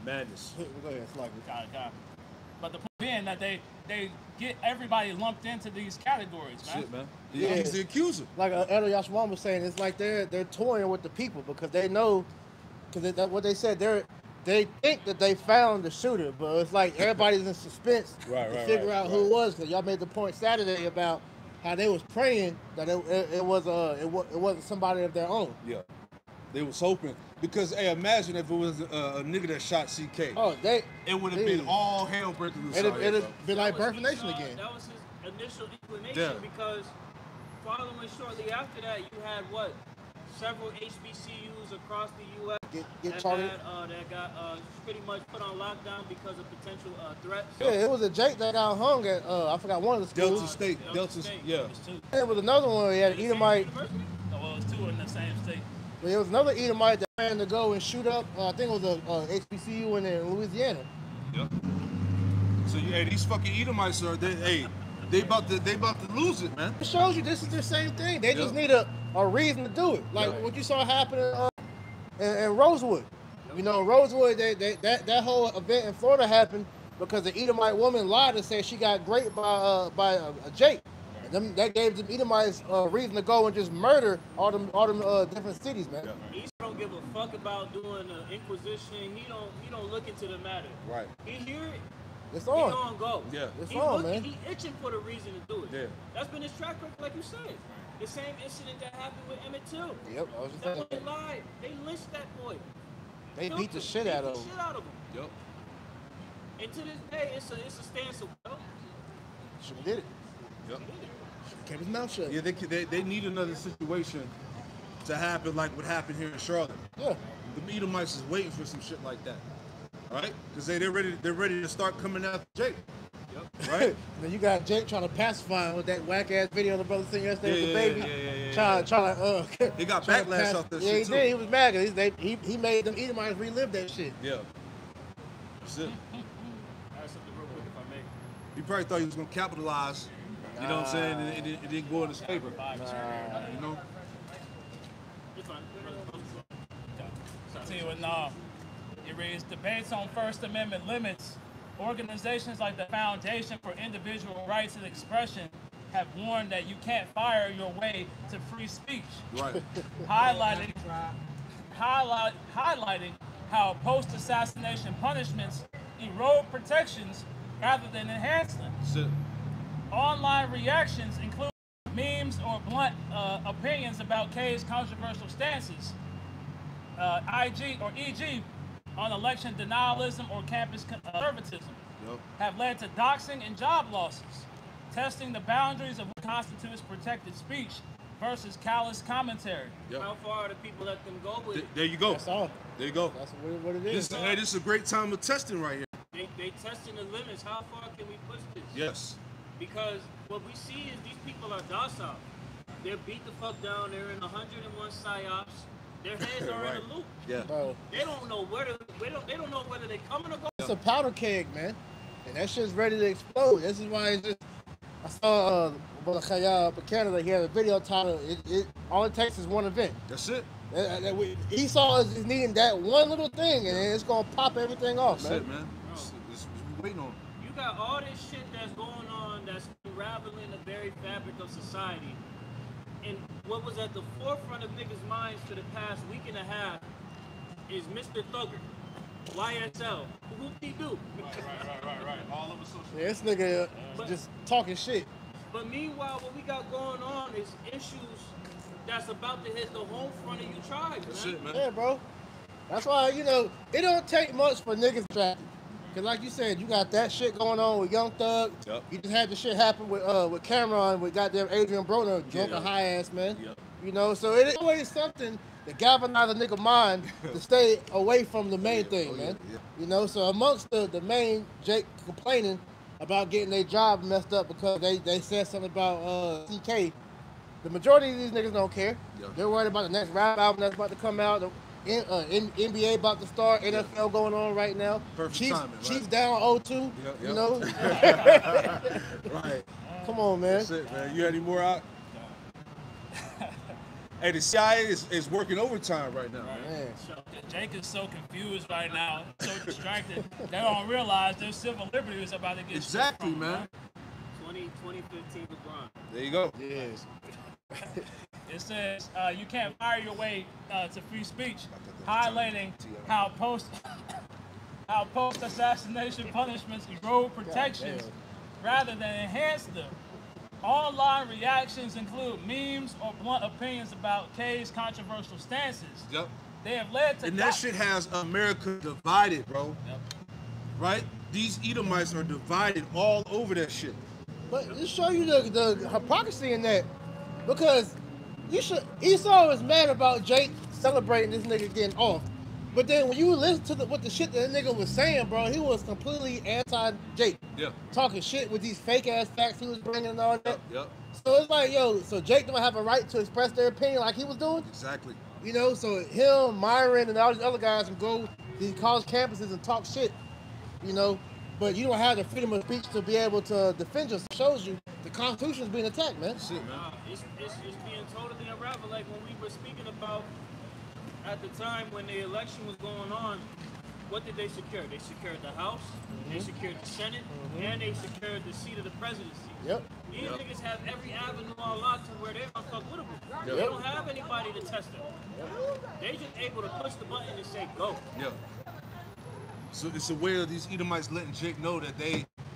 Madness. Go ahead, it's like Got it. But the point being that they get everybody lumped into these categories, man. Shit, man. Yeah. He's the accuser. Like Elder Yashwan was saying, it's like they're toying with the people because they know, because that's what they said. They think that they found the shooter, but it's like everybody's in suspense to figure out who it was. Because y'all made the point Saturday about how they was praying that it wasn't somebody of their own. Yeah. They was hoping because hey, imagine if it was a nigga that shot CK. Oh, it would have been all hell breaking loose. It'd been like Birth of Nation again. That was his initial inclination because following shortly after that, you had what? Several HBCUs across the U.S. Get charted. That got pretty much put on lockdown because of potential threats. Yeah, it was a Jake that got hung at I forgot one of the schools. Delta State. Yeah. It was another one where he had an Edomite. Well, it was two in the same state. But it was another Edomite that ran to go and shoot up. I think it was a HBCU in Louisiana. Yep. So these fucking Edomites are they about to lose it, man. It shows you this is the same thing. They just need a reason to do it. Like what you saw happen in Rosewood. You know, Rosewood, that whole event in Florida happened because the Edomite woman lied and said she got raped by a Jake. And that gave them Edomites reason to go and just murder all them different cities, man. He don't give a fuck about doing the Inquisition. He don't look into the matter. Right. He hear it. It's on. He on go. Yeah. It's on, man. He itching for the reason to do it. Yeah. That's been his track record, like you said. The same incident that happened with Emmett Till. Yep. I was just That saying. boy lied. They lynched that boy. They beat the shit out of him. Yep. And to this day, it's a standstill. Should have did it. Yep. Kept his mouth shut. Yeah, they need another situation to happen like what happened here in Charlotte. Yeah. The Edomites is waiting for some shit like that. Right? Because they're ready to start coming after Jake. Yep. Right? Then you got Jake trying to pacify him with that whack ass video the brother sent yesterday with the baby. Yeah. Trying to He got backlash off that shit he too. did. He was mad. He made them Edomites relive that shit. Yeah. That's it. I have something real quick if I may. He probably thought he was gonna capitalize. You know what I'm saying? And it didn't go in his favor. You know? It's fine. See, when it raised debates on First Amendment limits, organizations like the Foundation for Individual Rights and Expression have warned that you can't fire your way to free speech, Right. highlighting how post-assassination punishments erode protections rather than enhance them. That's it. Online reactions include memes or blunt opinions about K's controversial stances, e.g. on election denialism or campus conservatism, have led to doxing and job losses, testing the boundaries of what constitutes protected speech versus callous commentary. Yep. How far do people let them go with it? There you go. That's all. There you go. That's what it is. This is a great time of testing right here. They testing the limits. How far can we push this? Yes. Because what we see is these people are docile. They're beat the fuck down. They're in 101 psyops. Their heads are in a loop. Yeah. Bro, They don't know they don't know whether they coming or going. it's a powder keg, man. And that shit's ready to explode. This is why it's just. I saw Canada. He had a video titled all it takes is one event. That's it. Esau is needing that one little thing, and it's gonna pop everything off, That's man. it, man. This we waiting on. You got all this shit that's going on that's unraveling the very fabric of society. And what was at the forefront of niggas' minds for the past week and a half is Mr. Thugger, YSL. Whoop-de-doo. Right. All over social Yeah, this nigga just talking shit. But meanwhile, what we got going on is issues that's about to hit the home front of your tribe, That's man. it, man. Yeah, bro. That's why, it don't take much for niggas to trap. Cause like you said, you got that shit going on with Young Thug. Yep. You just had the shit happen with Cameron, with goddamn Adrian Broner, drunk a high ass man. Yep. So it is always something to galvanize a nigga mind to stay away from the main thing, man. Yeah. So amongst the main Jake complaining about getting their job messed up because they said something about CK, the majority of these niggas don't care. Yep. They're worried about the next rap album that's about to come out. NBA about to start, NFL going on right now. Perfect timing, right? Chiefs down 0-2, Right. Come on, man. That's it, man. You had any more out? Hey, the CIA is working overtime right now, man. Man. Jake is so confused right now, so distracted. They don't realize their civil liberty is about to get Exactly, stripped from them, man. 2015 LeBron. There you go. Yes. It says you can't fire your way to free speech, highlighting how post-assassination punishments erode protections rather than enhance them. Online reactions include memes or blunt opinions about K's controversial stances. Yep. They have led to And that shit has America divided, bro. Yep. Right? These Edomites are divided all over that shit. But it show you the hypocrisy in that, because Esau was mad about Jake celebrating this nigga getting off, but then when you listen to what the shit that nigga was saying, bro, he was completely anti-Jake. Yeah. Talking shit with these fake ass facts he was bringing and all that. Yep. So it's like, yo, so Jake don't have a right to express their opinion like he was doing? Exactly. You know, so him, Myron, and all these other guys can go to these college campuses and talk shit, you know, but you don't have the freedom of speech to be able to defend yourself. Shows you the Constitution is being attacked, man. That's it, man. It's being totally unraveled. Like when we were speaking about at the time when the election was going on, what did they secure? They secured the House, they secured the Senate, and they secured the seat of the presidency. Yep. These niggas have every avenue unlocked to where they're unfuckwittable. Yep. They don't have anybody to test them. They just able to push the button and say go. Yeah. So it's a way of these Edomites letting Jake know that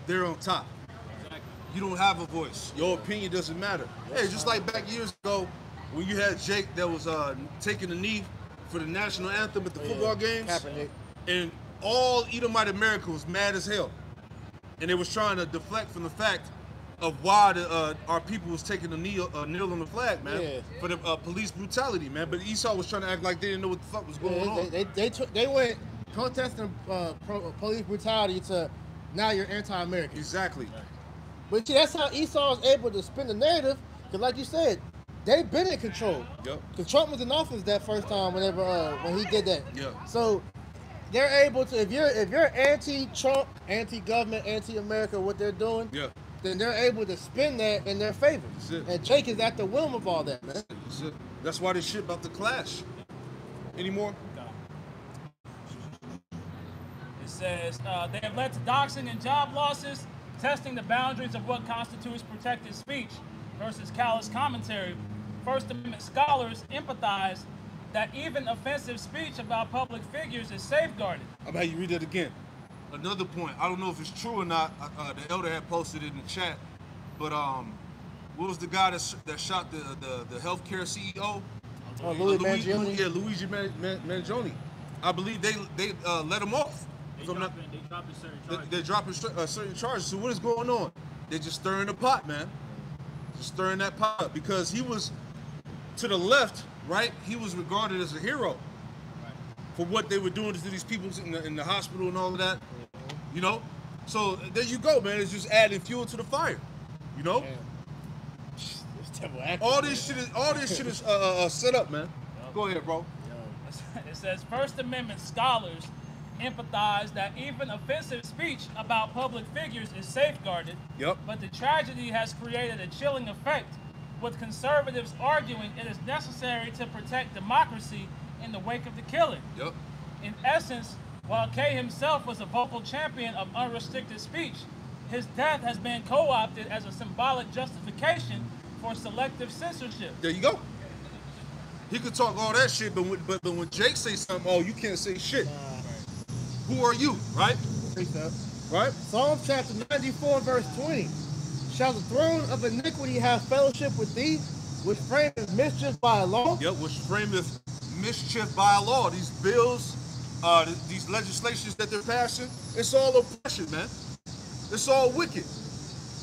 they're on top. Exactly. You don't have a voice. Your opinion doesn't matter. Hey, just like back years ago when you had Jake that was taking the knee for the national anthem at the football games. Kaepernick. And all Edomite America was mad as hell. And they was trying to deflect from the fact of why our people was taking a kneel on the flag, man. Yeah. For the police brutality, man. But Esau was trying to act like they didn't know what the fuck was going on. They went protesting police brutality to now you're anti-American. Exactly. But see, that's how Esau was able to spin the narrative, because like you said, they've been in control. Yep. Because Trump was in office that first time when he did that. Yeah. So they're able to, if you're anti-Trump, anti-government, anti-America, what they're doing, Yeah. then they're able to spin that in their favor. That's it. And Jake is at the whim of all that, man. That's it. That's why this shit about to clash. Anymore? It says they have led to doxing and job losses, testing the boundaries of what constitutes protected speech versus callous commentary. First Amendment scholars empathize that even offensive speech about public figures is safeguarded. I'm gonna have you read that again. Another point. I don't know if it's true or not. The elder had posted it in the chat, but what was the guy that shot the healthcare CEO? Louis Mangione. Yeah, Luigi Mangione. I believe they let him off. They dropping certain charges. They're dropping certain charges. So what is going on? They're just stirring the pot, man. Just stirring that pot up because he was to the left, right? He was regarded as a hero for what they were doing to these people in the hospital and all of that. You know, so there you go, man. It's just adding fuel to the fire. You know, all this shit is set up, man. Go ahead, bro. It says First Amendment scholars empathize that even offensive speech about public figures is safeguarded. Yep. But the tragedy has created a chilling effect, with conservatives arguing it is necessary to protect democracy in the wake of the killing. Yep. In essence, while Kay himself was a vocal champion of unrestricted speech, his death has been co-opted as a symbolic justification for selective censorship. There you go. He could talk all that shit, but when Jake say something, oh, you can't say shit. Who are you, right? Right? Psalm chapter 94, verse 20. Shall the throne of iniquity have fellowship with thee, which frameth mischief by a law? Yep, which frameth mischief by a law. These bills, these legislations that they're passing, it's all oppression, man. It's all wicked.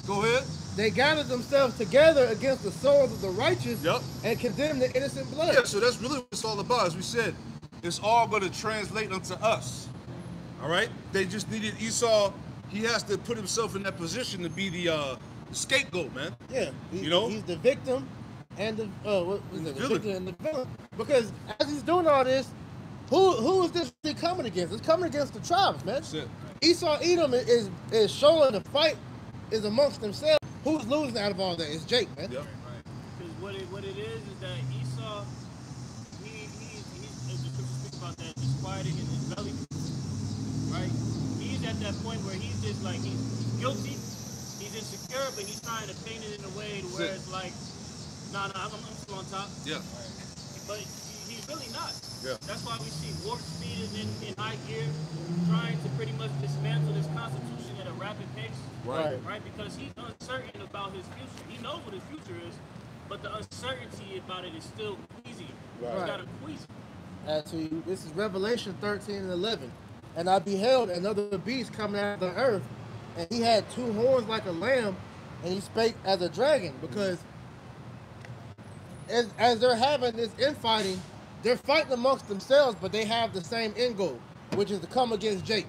Go ahead. They gather themselves together against the souls of the righteous Yep. and condemn the innocent blood. Yeah, so that's really what it's all about. As we said, it's all going to translate unto us. All right? They just needed Esau. He has to put himself in that position to be the scapegoat, man. Yeah, You know? he's the victim and the villain. victim and the villain. Because as he's doing all this, who is this thing coming against? It's coming against the tribes, man. That's it. Esau Edom is showing the fight is amongst themselves. Who's losing out of all that? It's Jake, man. Yep. Because what it is that Esau, he's as the scripture speaks about that, disquieting in his belly, right? He's at that point where he's just like, he's guilty, he's insecure, but he's trying to paint it in a way to where it's like, nah, I'm still on top. Yeah. But he's really not. Yeah. That's why we see Warp Speed is in high gear, trying to pretty much dismantle this constitution at a rapid pace. Right. Right? Because he's uncertain about his future. He knows what his future is, but the uncertainty about it is still queasy. Right. He's got a queasy. Actually, this is Revelation 13 and 11. And I beheld another beast coming out of the earth, and he had two horns like a lamb, and he spake as a dragon, because as they're having this infighting, they're fighting amongst themselves, but they have the same end goal, which is to come against Jake.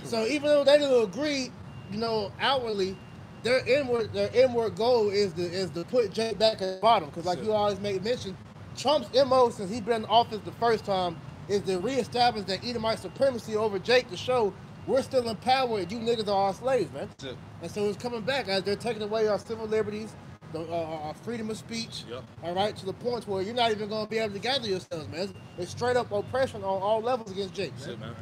So even though they don't agree, outwardly, their inward goal is to put Jake back at the bottom. Because like you always make mention, Trump's MO since he's been in office the first time is to reestablish that Edomite supremacy over Jake to show we're still in power and you niggas are our slaves, man. And so it's coming back as they're taking away our civil liberties, our freedom of speech, all right, to the point where you're not even going to be able to gather yourselves, man. It's straight up oppression on all levels against Jake, man.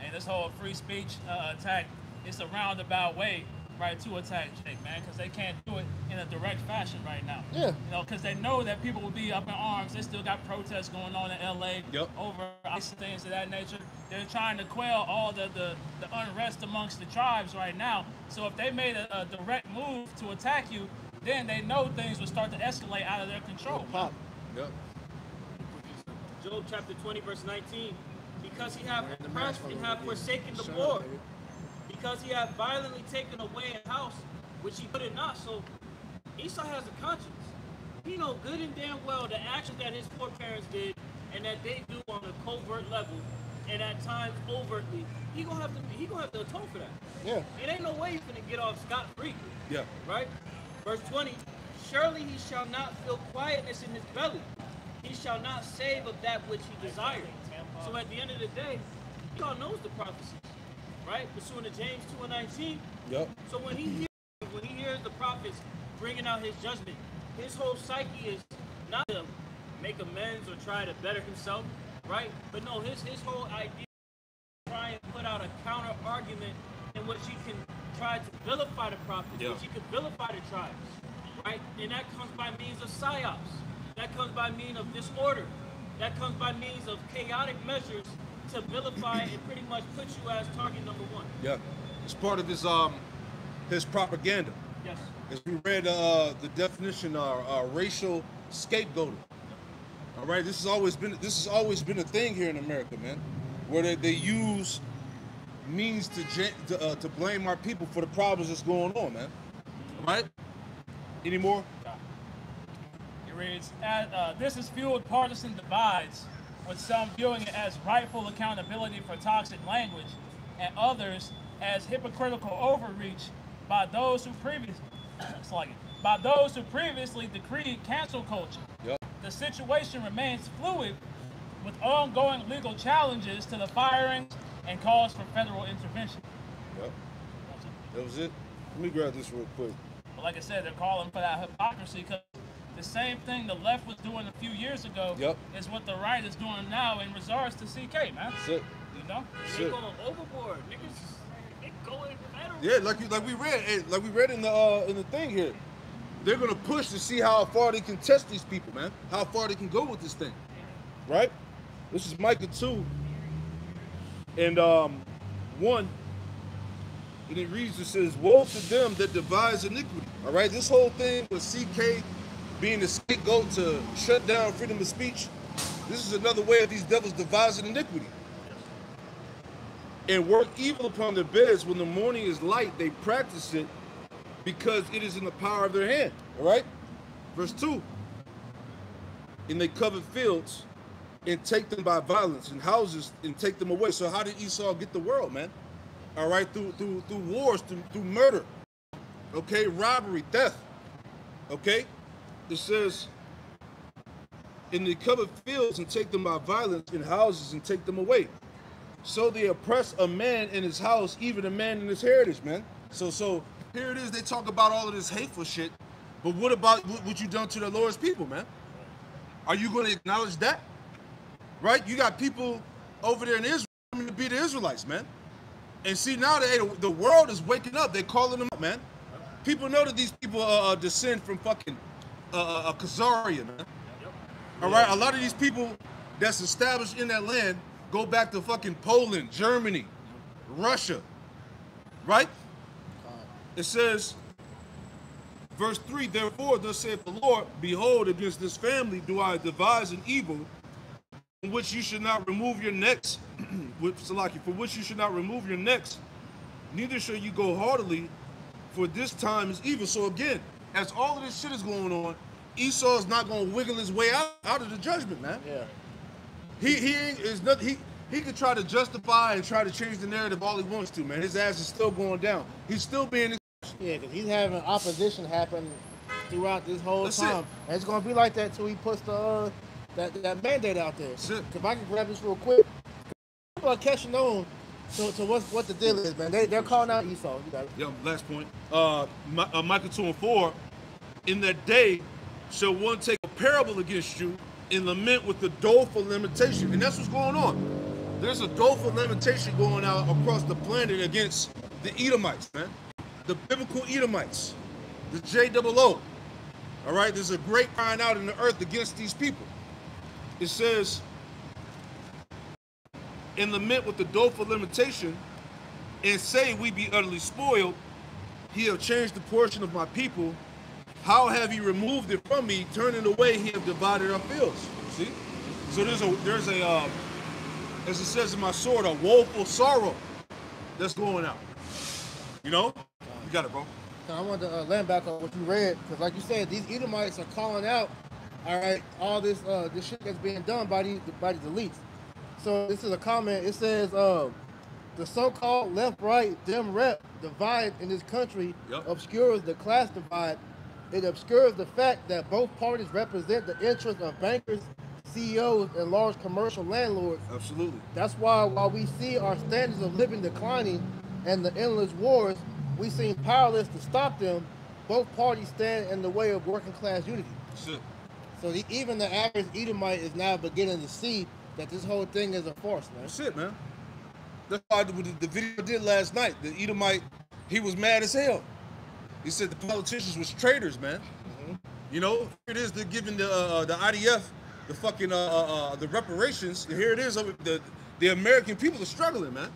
And this whole free speech attack, it's a roundabout way, right, to attack Jake, man, because they can't do it in a direct fashion right now. Yeah. Because they know that people will be up in arms. They still got protests going on in LA over ICE and things of that nature. They're trying to quell all the unrest amongst the tribes right now. So if they made a direct move to attack you, then they know things will start to escalate out of their control. Pop. Job chapter 20, verse 19. Because he hath oppressed and hath forsaken the poor, because he hath violently taken away a house which he put it not. So Esau has a conscience. He know good and damn well the actions that his foreparents did and that they do on a covert level and at times overtly. He gonna have to atone for that. Yeah. It ain't no way he's gonna get off scot-free. Yeah. Right? Verse 20. Surely he shall not feel quietness in his belly. He shall not save of that which he desired. So at the end of the day, God knows the prophecies, right? Pursuant to James 2 and 19. So when he hears the prophets bringing out his judgment, his whole psyche is not to make amends or try to better himself, right? But no, his whole idea is to try and put out a counter argument in which he can try to vilify the prophets, which he can vilify the tribes, right? And that comes by means of psyops. That comes by means of disorder. That comes by means of chaotic measures to vilify and pretty much put you as target number one. Yeah, it's part of his propaganda. Yes. As we read the definition, racial scapegoating. All right, this has always been a thing here in America, man, where they use means to blame our people for the problems that's going on, man. All right. Any more? Reads, this has fueled partisan divides, with some viewing it as rightful accountability for toxic language, and others as hypocritical overreach by those who previously decreed cancel culture. The situation remains fluid, with ongoing legal challenges to the firings and calls for federal intervention. That was it. Let me grab this real quick. But like I said, they're calling for that hypocrisy because the same thing the left was doing a few years ago is what the right is doing now in regards to CK, man. That's it. You know? They going overboard, niggas. They going federal. Yeah, like we read in the thing here. They're gonna push to see how far they can test these people, man. How far they can go with this thing, right? This is Micah 2, and 1, and it reads. It says, "Woe to them that devise iniquity." All right, this whole thing with CK being the scapegoat to shut down freedom of speech, this is another way of these devils devising iniquity. And work evil upon their beds when the morning is light, they practice it because it is in the power of their hand. All right? Verse 2. And they covet fields and take them by violence, and houses and take them away. So how did Esau get the world, man? All right, through wars, through murder. Okay, robbery, theft. Okay? It says, and they cover fields and take them by violence, in houses and take them away. So they oppress a man in his house, even a man in his heritage, man. So here it is, they talk about all of this hateful shit, but what about what you done to the Lord's people, man? Are you going to acknowledge that? Right? You got people over there in Israel coming to be the Israelites, man. And see, now that the world is waking up. They're calling them up, man. People know that these people descend from fucking Khazarian, man. All right? A lot of these people that's established in that land go back to fucking Poland, Germany, Russia, right? It says, verse 3, therefore, thus saith the Lord, behold, against this family do I devise an evil, in which you should not remove your necks, for which you should not remove your necks, neither shall you go heartily, for this time is evil. So again, as all of this shit is going on, Esau is not going to wiggle his way out of the judgment, man. Yeah. He could try to justify and try to change the narrative all he wants to, man. His ass is still going down. He's still being... Yeah, because he's having opposition happen throughout this whole time. And it's going to be like that till he puts the that mandate out there. If I can grab this real quick. People are catching on to what the deal is, man. They're calling out Esau. You got it. Yeah, last point. Micah 2:4. In that day shall one take a parable against you and lament with the doleful lamentation. And that's what's going on. There's a doleful lamentation going out across the planet against the Edomites, man. The biblical Edomites. The JOO. All right? There's a great crying out in the earth against these people. It says, and lament with the doleful lamentation, and say we be utterly spoiled. He have changed the portion of my people. How have he removed it from me? Turning away, he have divided our fields. See? So there's a as it says in my sword, a woeful sorrow that's going out. You know? You got it, bro. So I want to land back on what you read, because like you said, these Edomites are calling out, all right, all this shit that's being done by these elites. So this is a comment. It says, the so-called left-right dim rep divide in this country obscures the class divide. It obscures the fact that both parties represent the interests of bankers, CEOs, and large commercial landlords. Absolutely. That's why while we see our standards of living declining and the endless wars, we seem powerless to stop them. Both parties stand in the way of working class unity. That's it. So even the average Edomite is now beginning to see that this whole thing is a farce, man. That's it, man. That's why the video I did last night, the Edomite, he was mad as hell. He said the politicians was traitors, man. Mm-hmm. You know, here it is, they're giving the IDF the fucking the reparations. And here it is, the American people are struggling, man.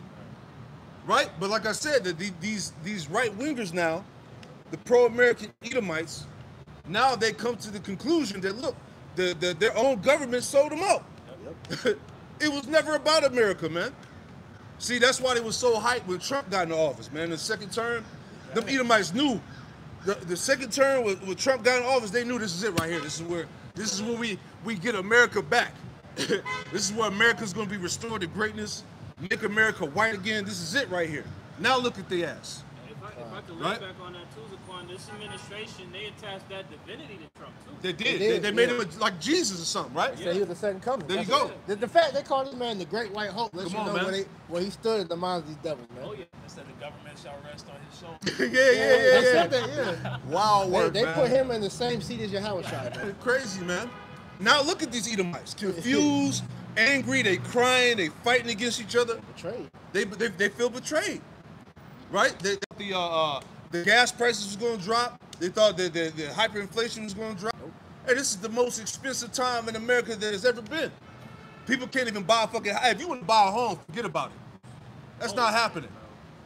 Right? But like I said, these right wingers now, the pro-American Edomites, now they come to the conclusion that look, their own government sold them out. Yep. It was never about America, man. See, that's why they was so hyped when Trump got into office, man. The second term, them Edomites knew. The second term when Trump got in office, they knew this is it right here. This is where we get America back. This is where America's gonna be restored to greatness, make America white again. This is it right here. Now look at the ass. If I could look back on that too, Zaquan, this administration, they attached that divinity to Trump too. They did. They made him like Jesus or something, right? Yeah. He was the second coming. There you go. The fact they called this man the Great White Hope lets you know where he stood at the minds of these devils, man. Oh yeah, they said the government shall rest on his shoulders. They said that, yeah. Wow, they put him in the same seat as Yahushua, man. Crazy, man. Now look at these Edomites, confused, angry, they crying, they fighting against each other. Betrayed. They feel betrayed, right? The gas prices was going to drop. They thought that the hyperinflation was going to drop. Nope. Hey, this is the most expensive time in America that has ever been. People can't even buy a fucking house. If you want to buy a home, forget about it. That's not happening.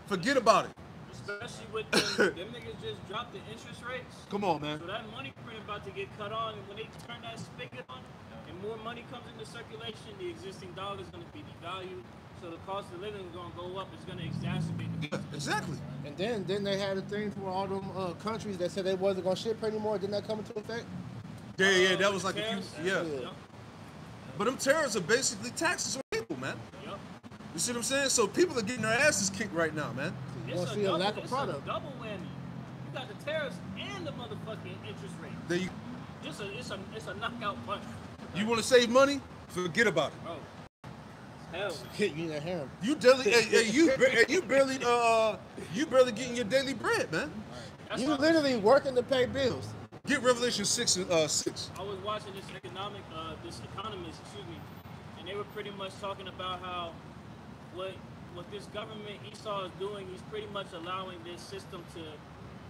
Forget about it. Especially with them niggas just dropped the interest rates. Come on, man. So that money print about to get cut on, and when they turn that spigot on, and more money comes into circulation, the existing dollar is going to be devalued. So the cost of living is going to go up. It's going to exacerbate the Yeah, exactly. And then they had a thing for all them countries that said they wasn't going to ship anymore. Didn't that come into effect? Yeah, that was like tariffs? a few, yeah. But them tariffs are basically taxes on people, man. Yep. You see what I'm saying? So people are getting their asses kicked right now, man. You're going to see a lack of product. It's a double whammy. You got the tariffs and the motherfucking interest rate. There you, It's a knockout punch. you want to save money? Forget about it. Bro. Hell. Hit you in the hand. You barely getting your daily bread, man. You literally working to pay bills. Get Revelation 6 and 6. I was watching this economist, and they were pretty much talking about how what this government Esau is doing, he's pretty much allowing this system to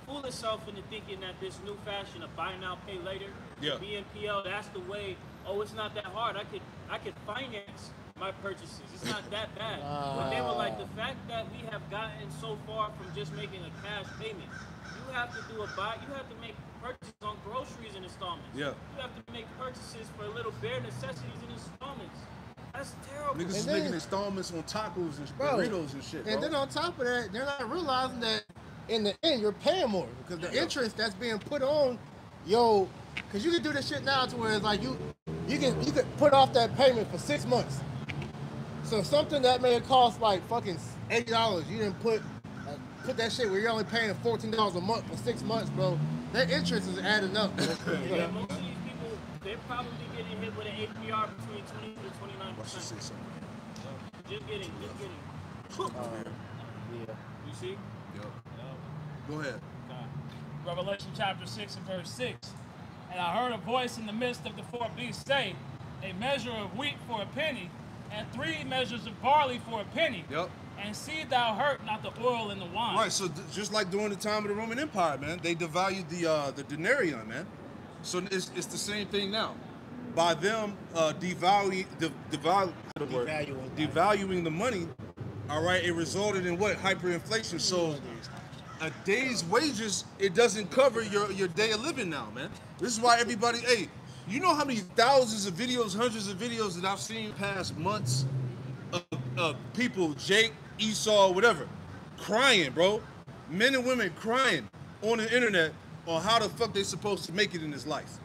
fool itself into thinking that this new fashion of buy now, pay later, BNPL, that's the way. Oh, it's not that hard. I could finance my purchases. It's not that bad. But they were like, the fact that we have gotten so far from just making a cash payment, you have to make purchases on groceries in installments. Yeah. You have to make purchases for little bare necessities in installments. That's terrible. Niggas is making installments on tacos and burritos and shit, bro. And then on top of that, they're not realizing that in the end you're paying more because the interest that's being put on, because you can do this shit now to where it's like you can put off that payment for 6 months. So something that may have cost like fucking $80, you didn't put that shit where you're only paying $14 a month for 6 months, bro. That interest is adding up. Most of these people, they're probably getting hit with an APR between 20 to 29%. Just getting. You see? Yep. Go ahead. Revelation chapter 6 and verse 6. And I heard a voice in the midst of the four beasts say, a measure of wheat for a penny, and 3 measures of barley for a penny. Yep. And see thou hurt not the oil and the wine. Right, so just like during the time of the Roman Empire, man, they devalued the denarius, man. So it's the same thing now. By them devaluing the money, all right, it resulted in what? Hyperinflation. So a day's wages, it doesn't cover your day of living now, man. This is why everybody, hey, you know how many thousands of videos, hundreds of videos that I've seen past months of people, Jake, Esau, whatever, crying, bro. Men and women crying on the internet on how the fuck they supposed to make it in this life.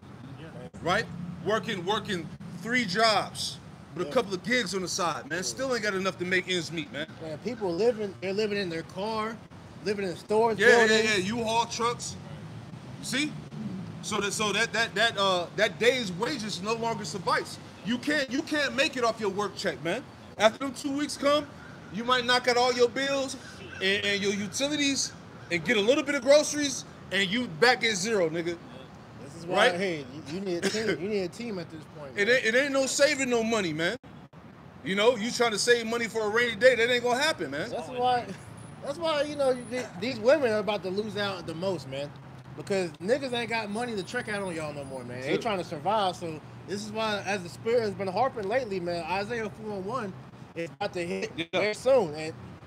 Right? Working 3 jobs with a couple of gigs on the side, man. Still ain't got enough to make ends meet, man. Man, people they're living in their car, living in stores, Yeah, U-Haul trucks. You see? So that day's wages no longer suffice. You can't make it off your work check, man. After them 2 weeks come, you might knock out all your bills and your utilities and get a little bit of groceries and you back at zero, nigga. This is why, hey, you need a team. You need a team at this point. It ain't no saving no money, man. You know, you trying to save money for a rainy day, that ain't gonna happen, man. That's why you know these women are about to lose out the most, man. Because niggas ain't got money to trick out on y'all no more, man. They trying to survive, so this is why, as the Spirit has been harping lately, man, Isaiah 4:1 is about to hit very soon.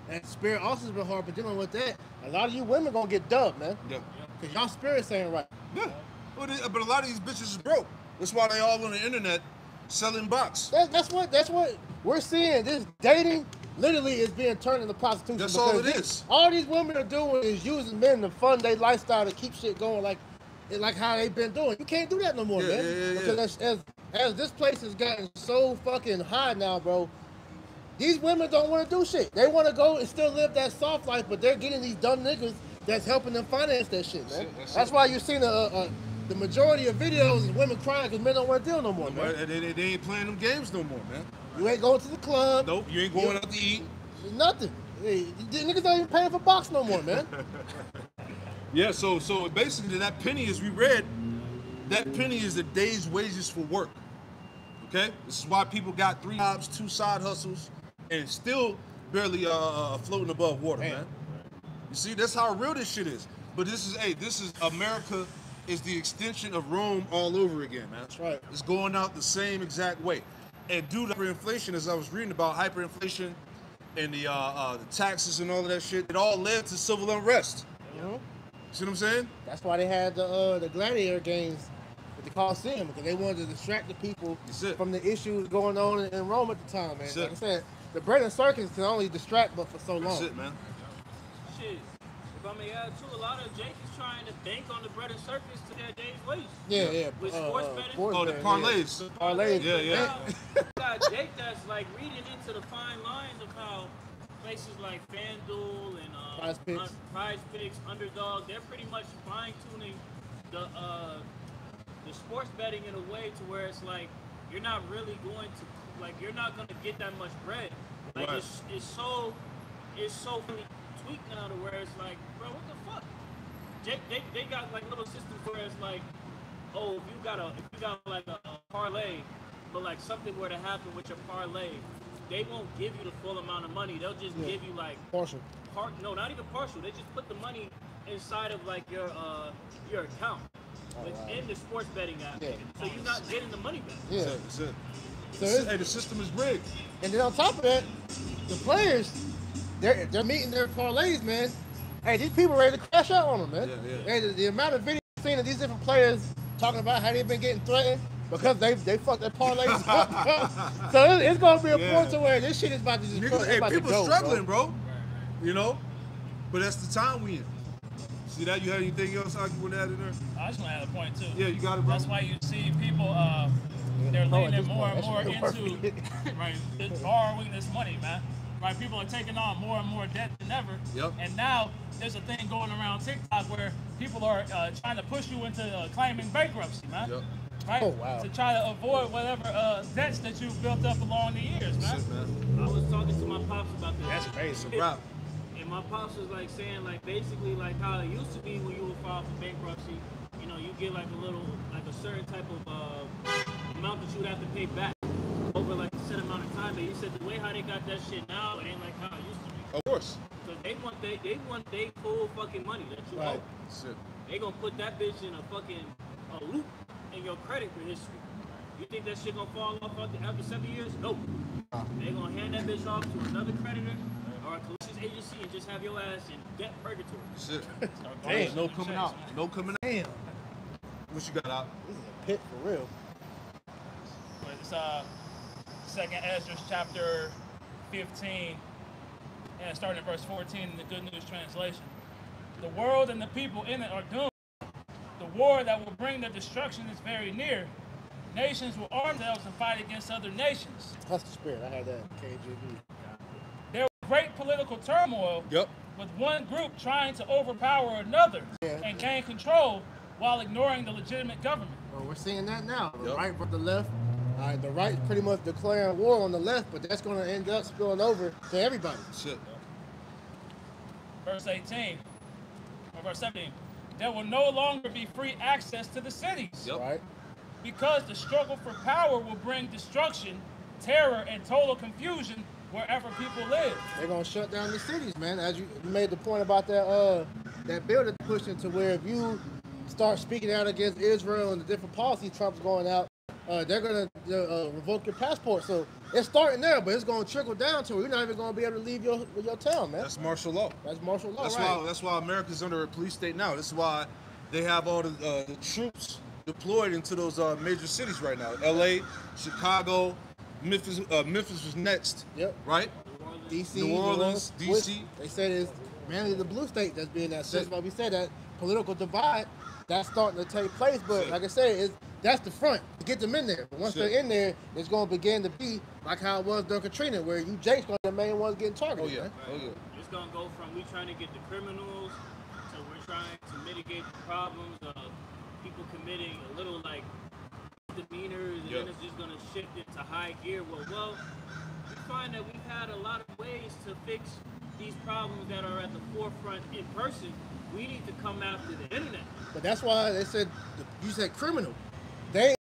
And Spirit also has been harping dealing with that. A lot of you women gonna get dubbed, man. Yeah. Because y'all Spirit's saying right. Yeah. But a lot of these bitches is broke. That's why they all on the internet selling box. That's what we're seeing. This dating literally is being turned into prostitution. That's all it is. All these women are doing is using men to fund their lifestyle to keep shit going like how they've been doing. You can't do that no more, man. Because as this place has gotten so fucking high now, bro, these women don't want to do shit. They want to go and still live that soft life, but they're getting these dumb niggas that's helping them finance that shit, man. That's why you're seeing the majority of videos is women crying because men don't want to deal no more, man. They ain't playing them games no more, man. You ain't going to the club. Nope, you ain't going out to eat. Nothing. Hey, niggas not even paying for box no more, man. Yeah, so basically that penny, as we read, that penny is the day's wages for work. Okay? This is why people got 3 jobs, 2 side hustles, and still barely floating above water, man. You see, that's how real this shit is. But this is America is the extension of Rome all over again, man. That's right. It's going out the same exact way. And due to hyperinflation, as I was reading about hyperinflation and the taxes and all of that shit, it all led to civil unrest. Mm-hmm. See what I'm saying? That's why they had the gladiator games with the Colosseum, because they wanted to distract the people from the issues going on in Rome at the time, man. Like I said, the bread and circus can only distract but for so long. That's it, man. Shit. If I may add too, a lot of Jake is trying to bank on the bread and circus to their day's wages. Yeah. With sports betting. The parlays. Yeah. Parlays. Yeah. You got Jake that's like reading into the fine lines of how places like FanDuel and Prize Picks, Underdog, they're pretty much fine tuning the sports betting in a way to where it's like you're not really going to you're not going to get that much bread. Like it's so really tweaked now to where it's like, bro, what the fuck? They got like little systems where it's like oh, if you got like a parlay, but like something were to happen with your parlay, they won't give you the full amount of money. They'll just give you like partial. No, not even partial. They just put the money inside of like your account within the sports betting app. Yeah. So you're not getting the money back. Yeah. That's it. So Hey, the system is rigged. and then on top of that, the players, they're meeting their parlays, man. Hey, these people ready to crash out on them, man. Yeah. Hey, the amount of videos I've seen of these different players talking about how they've been getting threatened because they fucked their parlays up. So it's gonna be a point to where this shit is about to just Niggas, hey, about to people go, struggling, bro. You know? But that's the time we in. See that? You have anything else I want to add in there? I just want to add a point too. Yeah, you got it, bro. That's why you see people, they're leaning more and more into right, borrowing this money, man. Right, people are taking on more and more debt than ever. Yep. And now there's a thing going around TikTok where people are trying to push you into claiming bankruptcy, man. Yep. Right? Oh, wow. To try to avoid whatever debts that you've built up along the years, man. Shit, man. I was talking to my pops about this. That's crazy. It's a wrap. And my pops was like saying like basically like how it used to be when you would file for bankruptcy, you know, you get like a certain type of amount that you would have to pay back over like a set amount of time. But he said the way how they got that shit now, it ain't like how it used to be. Of course. Because they want they full fucking money that you owe. Shit. They gonna put that bitch in a fucking loop in your credit history. You think that shit gonna fall off after 7 years? Nope. They gonna hand that bitch off to another creditor or a collections agency and just have your ass in debt purgatory. Shit. Damn. No coming out. No coming out. Damn. What you got out? This is a pit for real. But it's Second Ezra chapter 15, and starting at verse 14 in the Good News translation. The world and the people in it are doomed. The war that will bring their destruction is very near. Nations will arm themselves and fight against other nations. That's the spirit. I had that in KJV. There was great political turmoil, Yep. with one group trying to overpower another and gain control while ignoring the legitimate government. Well, we're seeing that now. The Yep. right from the left. The right pretty much declaring war on the left, but that's going to end up spilling over to everybody. Shit. Verse 18, or verse 17. There will no longer be free access to the cities. Yep. Right? Because the struggle for power will bring destruction, terror, and total confusion wherever people live. They're going to shut down the cities, man. As you made the point about that bill that's pushed into where if you start speaking out against Israel and the different policies Trump's going out, they're going to revoke your passport. So it's starting there, but it's going to trickle down to you're not even going to be able to leave your town, man. That's martial law. That's martial law, That's right? why. That's why America's under a police state now. This is why they have all the troops deployed into those major cities right now. L.A., Chicago, Memphis. Memphis was next. Yep. Right. D.C., New Orleans, which D.C. They said it's mainly the blue state that's being that. That's That's it. why we said that political divide that's starting to take place. But That's it. like I said, that's the front to get them in there. But once That's it. they're in there, it's going to begin to be like how it was during Katrina, where you Jake's going to be the main ones getting targeted. Oh yeah. Man. Oh yeah. It's gonna go from we trying to get the criminals to we're trying to mitigate the problems of people committing a little like misdemeanors, and then it's just gonna shift into high gear. Well, we find that we've had a lot of ways to fix these problems that are at the forefront in person. We need to come after the internet. But that's why they said you said criminal.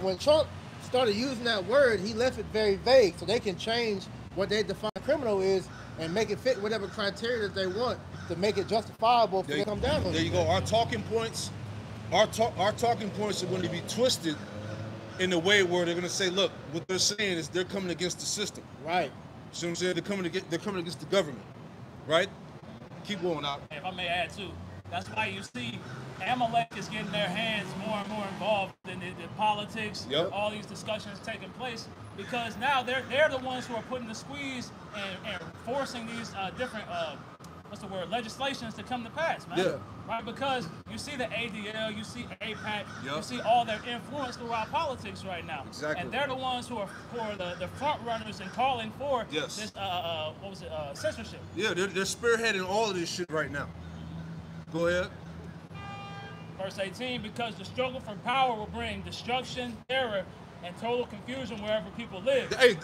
When Trump started using that word, he left it very vague, so they can change what they define criminal is and make it fit whatever criteria that they want to make it justifiable for them to come down on There it. you go. Our talking points, our talking points are going to be twisted in a way where they're going to say, look, what they're saying is they're coming against the system. Right. See what I'm saying? They're coming against the government, right? Keep going out. If I may add too, that's why you see Amalek is getting their hands more and more involved in the politics, Yep. all these discussions taking place, because now they're the ones who are putting the squeeze and forcing these different legislations to come to pass, man. Yeah. Right, because you see the ADL, you see APAC, you Yep. see all their influence throughout politics right now. Exactly. And they're the ones who are the front runners and calling for Yes. this censorship. Yeah, they're spearheading all of this shit right now. Go ahead. Verse 18, because the struggle for power will bring destruction, terror, and total confusion wherever people live. Hey,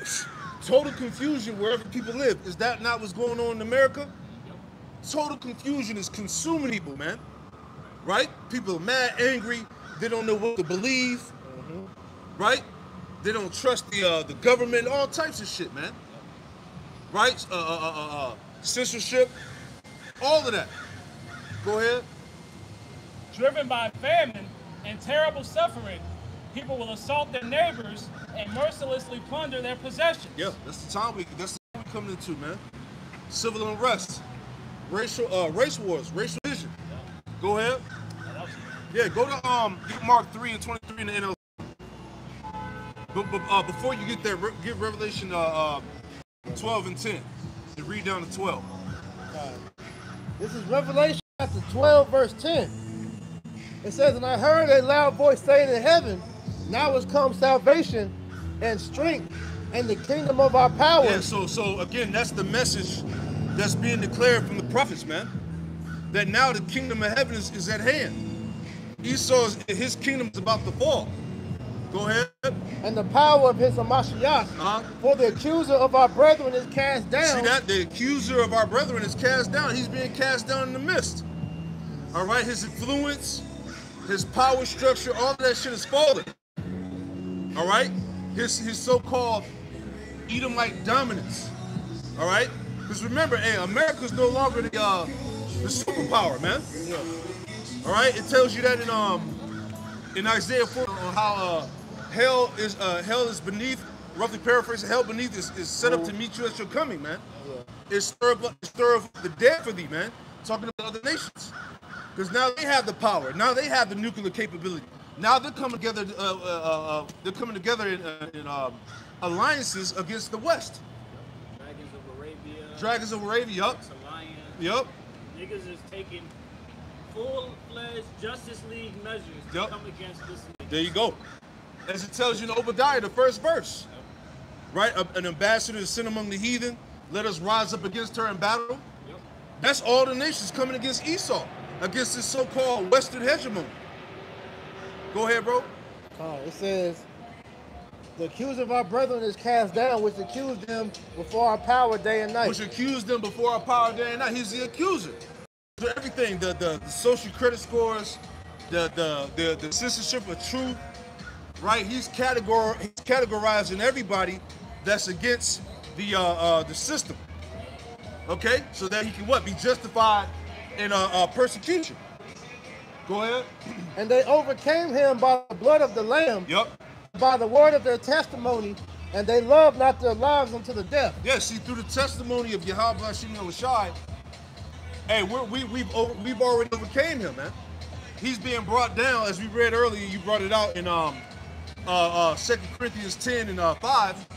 total confusion wherever people live. Is that not what's going on in America? Total confusion is consuming people, man. Right? People are mad, angry. They don't know what to believe, right? They don't trust the government, all types of shit, man. Right? Censorship, all of that. Go ahead. Driven by famine and terrible suffering, people will assault their neighbors and mercilessly plunder their possessions. Yeah, that's the time we coming into, man. Civil unrest, race wars, racial division. Go ahead. Yeah, go to get Mark 3 and 23 in the NLT. But before you get there, get Revelation 12 and 10 and read down to 12. This is Revelation chapter 12, verse 10. It says, and I heard a loud voice saying in heaven, now is come salvation and strength and the kingdom of our power. Yeah, so again, that's the message that's being declared from the prophets, man. That now the kingdom of heaven is at hand. Esau's, his kingdom is about to fall. Go ahead. And the power of his Hamashiach. For the accuser of our brethren is cast down. See that? The accuser of our brethren is cast down. He's being cast down in the midst. All right? His influence, his power structure, all of that shit is falling. All right? His so-called Edomite dominance. All right? Because remember, hey, America's no longer the superpower, man. All right? It tells you that in Isaiah 4 on how hell is beneath, roughly paraphrasing, hell beneath is set up to meet you at your coming, man. It's stir up the dead for thee, man. Talking about other nations. Because now they have the power. Now they have the nuclear capability. Now they're coming together. In alliances against the West. Dragons of Arabia. Yup. Yup. Niggas is taking full-fledged Justice League measures to come against this nigga. There you go. As it tells you in Obadiah, the first verse. Right? An ambassador is sent among the heathen. Let us rise up against her in battle. Yep. That's all the nations coming against Esau. Against this so-called Western hegemony. Go ahead, bro. It says, the accuser of our brethren is cast down, which accused them before our power day and night. Which accused them before our power day and night. He's the accuser. So everything, the social credit scores, the censorship of truth, right? He's categorizing everybody that's against the system. Okay? So that he can what? Be justified in persecution. Go ahead. And they overcame him by the blood of the Lamb. Yep. By the word of their testimony, and they loved not their lives unto the death. Yeah, see, through the testimony of Yahweh Shimon Shai, hey, we've already overcame him, man. He's being brought down, as we read earlier. You brought it out in 2 Corinthians 10 and 5.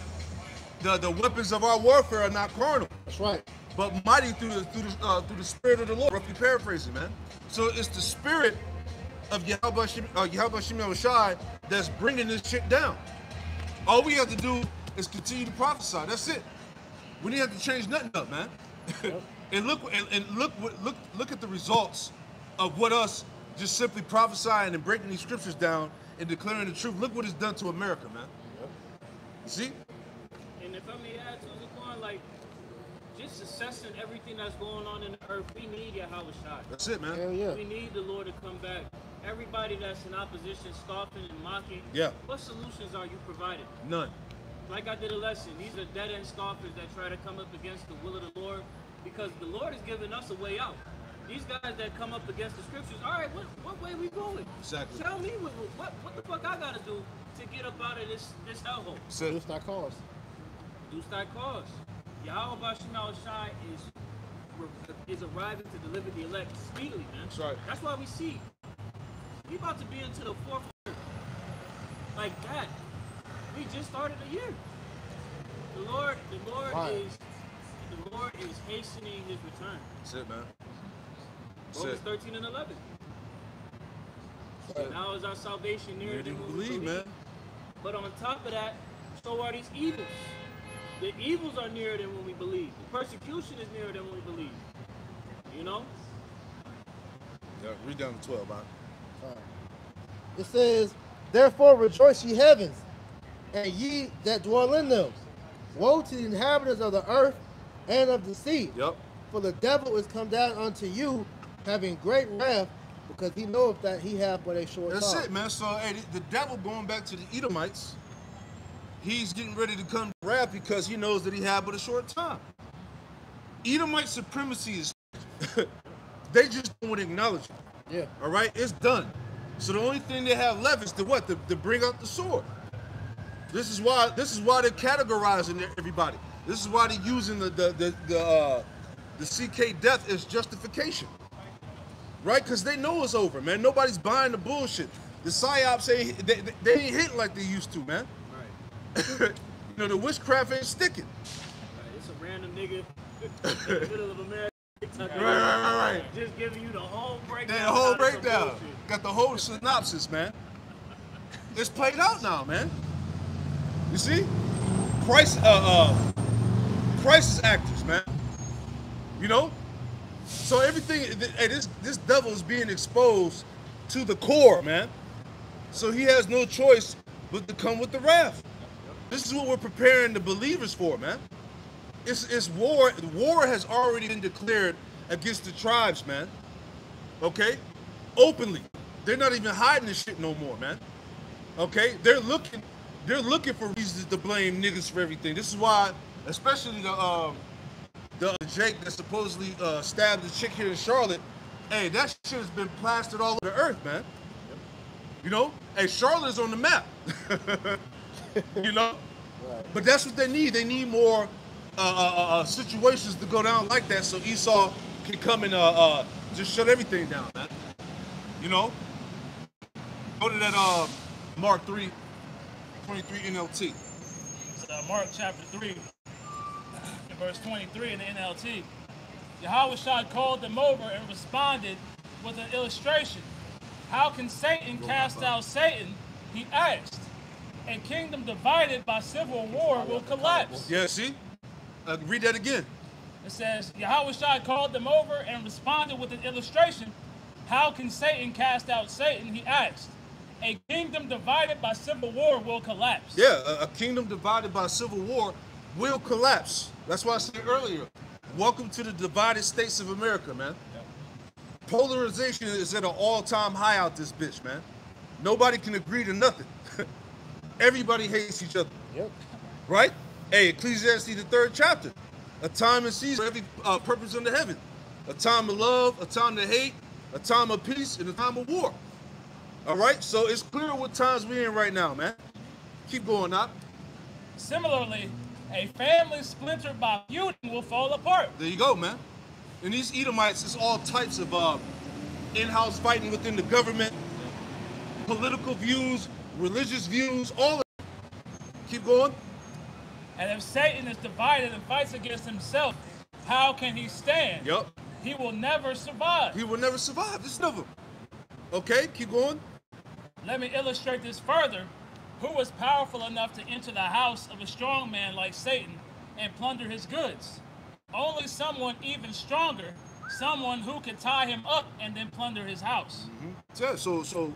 The weapons of our warfare are not carnal. That's right. But mighty through the Spirit of the Lord. Roughly paraphrasing, man. So it's the Spirit of Yahweh Shimon Shai that's bringing this shit down. All we have to do is continue to prophesy. That's it. We didn't have to change nothing up, man. Yep. and look at the results of what us just simply prophesying and breaking these scriptures down and declaring the truth. Look what it's done to America, man. Yep. See? And if I may add to Zaquan, like, just assessing everything that's going on in the earth, we need Yahweh Shai. That's it, man. Hell yeah. We need the Lord to come back. Everybody that's in opposition, scoffing and mocking, what solutions are you providing? None. Like I did a lesson, these are dead-end scoffers that try to come up against the will of the Lord, because the Lord has given us a way out. These guys that come up against the scriptures, all right, what way we going? Exactly. Tell me what the fuck I gotta do to get up out of this hellhole. Deuce thy cause. Deuce thy cause. Yahweh Bashim Shai is arriving to deliver the elect speedily, man. That's right. That's why we see we about to be into the fourth year. Like that. We just started a year. The Lord is hastening his return. That's it, man. Romans 13 and 11. So now is our salvation nearer than we believe, man. But on top of that, so are these evils. The evils are nearer than when we believe. The persecution is nearer than when we believe. You know? Yeah, read down to 12, man. It says, therefore rejoice ye heavens, and ye that dwell in them. Woe to the inhabitants of the earth and of the sea. Yep. For the devil is come down unto you, having great wrath, because he knows that he have but a short That's time. it, man. So, hey, the devil going back to the Edomites, he's getting ready to come to wrath because he knows that he had but a short time. Edomite supremacy is, they just don't want to acknowledge it. Yeah. All right, it's done. So the only thing they have left is to what? To bring out the sword. This is why they're categorizing everybody. This is why they're using the CK death as justification. Right? Because they know it's over, man. Nobody's buying the bullshit. The psyops they ain't hitting like they used to, man. Right. You know, the witchcraft ain't sticking. Right. It's a random nigga in the middle of America. Right. Just giving you the whole breakdown. The whole out of some breakdown. bullshit. Got the whole synopsis, man. It's played out now, man. You see? Crisis actors, man. You know? So everything, hey, this devil is being exposed to the core, man. So he has no choice but to come with the wrath. This is what we're preparing the believers for, man. It's war. War has already been declared against the tribes, man. Okay? Openly. They're not even hiding this shit no more, man. Okay? They're looking for reasons to blame niggas for everything. This is why, especially the Jake that supposedly stabbed the chick here in Charlotte. Hey, that shit has been plastered all over the earth, man. You know? Hey, Charlotte is on the map. You know? Right. But that's what they need. They need more situations to go down like that so Esau can come and just shut everything down, man. You know? Go to that Mark 3, 23 NLT. Mark chapter 3, verse 23 in the NLT. Yahushua called them over and responded with an illustration. How can Satan cast out Satan? He asked. A kingdom divided by civil war will collapse. Yeah, see? Read that again. It says, Yahushua called them over and responded with an illustration. How can Satan cast out Satan? He asked. A kingdom divided by civil war will collapse. Yeah, a kingdom divided by civil war will collapse. That's why I said earlier, welcome to the divided states of America, man. Yep. Polarization is at an all-time high out this bitch, man. Nobody can agree to nothing. Everybody hates each other. Yep. Right? Hey, Ecclesiastes, the 3rd chapter. A time and season for every purpose under heaven. A time of love, a time to hate, a time of peace, and a time of war. All right? So it's clear what times we're in right now, man. Keep going, Doc. Similarly, a family splintered by feuding will fall apart. There you go, man. And these Edomites, it's all types of in-house fighting within the government, political views, religious views, all of it. Keep going. And if Satan is divided and fights against himself, how can he stand? Yep. He will never survive. He will never survive. This is never. Okay, keep going. Let me illustrate this further. Who was powerful enough to enter the house of a strong man like Satan and plunder his goods? Only someone even stronger, someone who could tie him up and then plunder his house. Mm-hmm. Yeah, so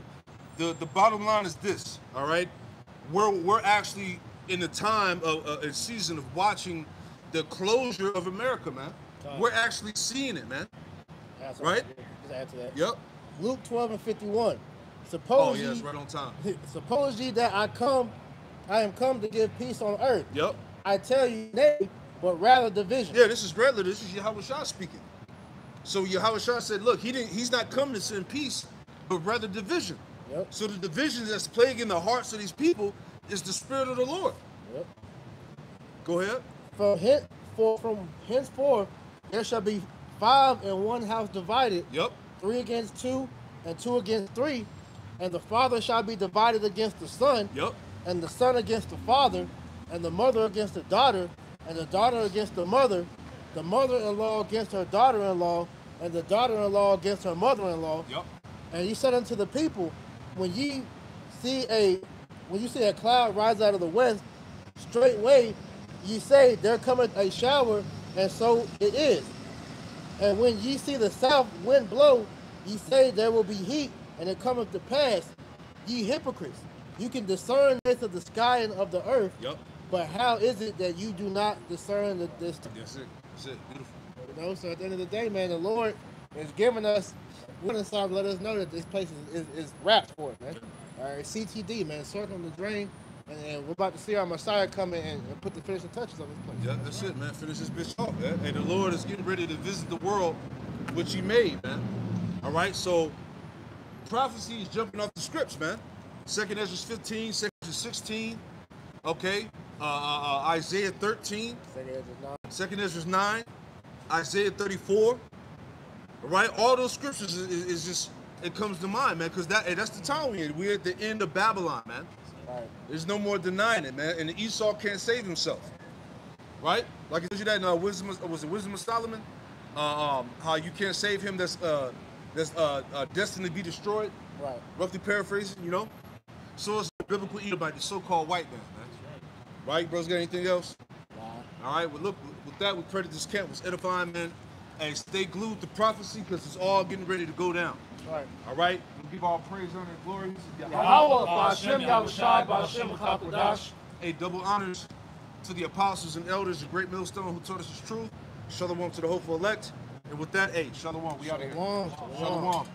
the bottom line is this, all right? We're actually in the time of a season of watching the closure of America, man. We're actually seeing it, man. Right? Just add to that. Yep. Luke 12 and 51. Oh Suppose yeah, ye, it's right on time. suppose ye that I am come to give peace on earth. Yep. I tell you, nay, but rather division. Yeah, this is Yahushua speaking. So Yahushua said, look, he's not come to send peace, but rather division. Yep. So the division that's plaguing the hearts of these people is the spirit of the Lord. Yep. Go ahead. From henceforth there shall be 5 in one house divided, Yep. 3 against 2, and 2 against 3, and the father shall be divided against the son, Yep. and the son against the father, and the mother against the daughter, and the daughter against the mother-in-law against her daughter-in-law, and the daughter-in-law against her mother-in-law. Yep. And he said unto the people, when you see a cloud rise out of the west, straightway ye say, there cometh a shower, and so it is. And when ye see the south wind blow, ye say, there will be heat, and it cometh to pass. Ye hypocrites, you can discern this of the sky and of the earth, Yep. but how is it that you do not discern this? That's it. That's it. Beautiful. You know, so at the end of the day, man, the Lord, is giving us one inside to let us know that this place is wrapped for it, man. All right, CTD, man, circling the drain, and we're about to see our Messiah come in and put the finishing touches on this place. Yeah, that's it, man. Finish this bitch off, man. And the Lord is getting ready to visit the world, which He made, man. All right, so prophecy is jumping off the scripts, man. 2nd Ezra 15, 2nd Ezra 16, okay, Isaiah 13, 2nd Ezra 9, Isaiah 34. All right, all those scriptures is just, it comes to mind, man, because that's the time we're in. We're at the end of Babylon, man. Right. There's no more denying it, man. And Esau can't save himself, right? Like I told you that in Wisdom of Solomon, how you can't save him that's destined to be destroyed. Right. Roughly paraphrasing, you know. So it's a biblical Edomite, the so-called white man, Right, bros? Got anything else? Nah. All right. Well, look, with that, we pray that this camp was edifying, man. Hey, stay glued to prophecy because it's all getting ready to go down. Right. All right. We'll give all praise, honor, and glory to Yahweh, Ba'ashem, Yahushai, Ba'ashem, HaKadosh. Hey, double honors to the apostles and elders, the great millstone who taught us the truth. Shalom to the hopeful elect. And with that, hey, shalom. We out of here. Shalom. Shalom.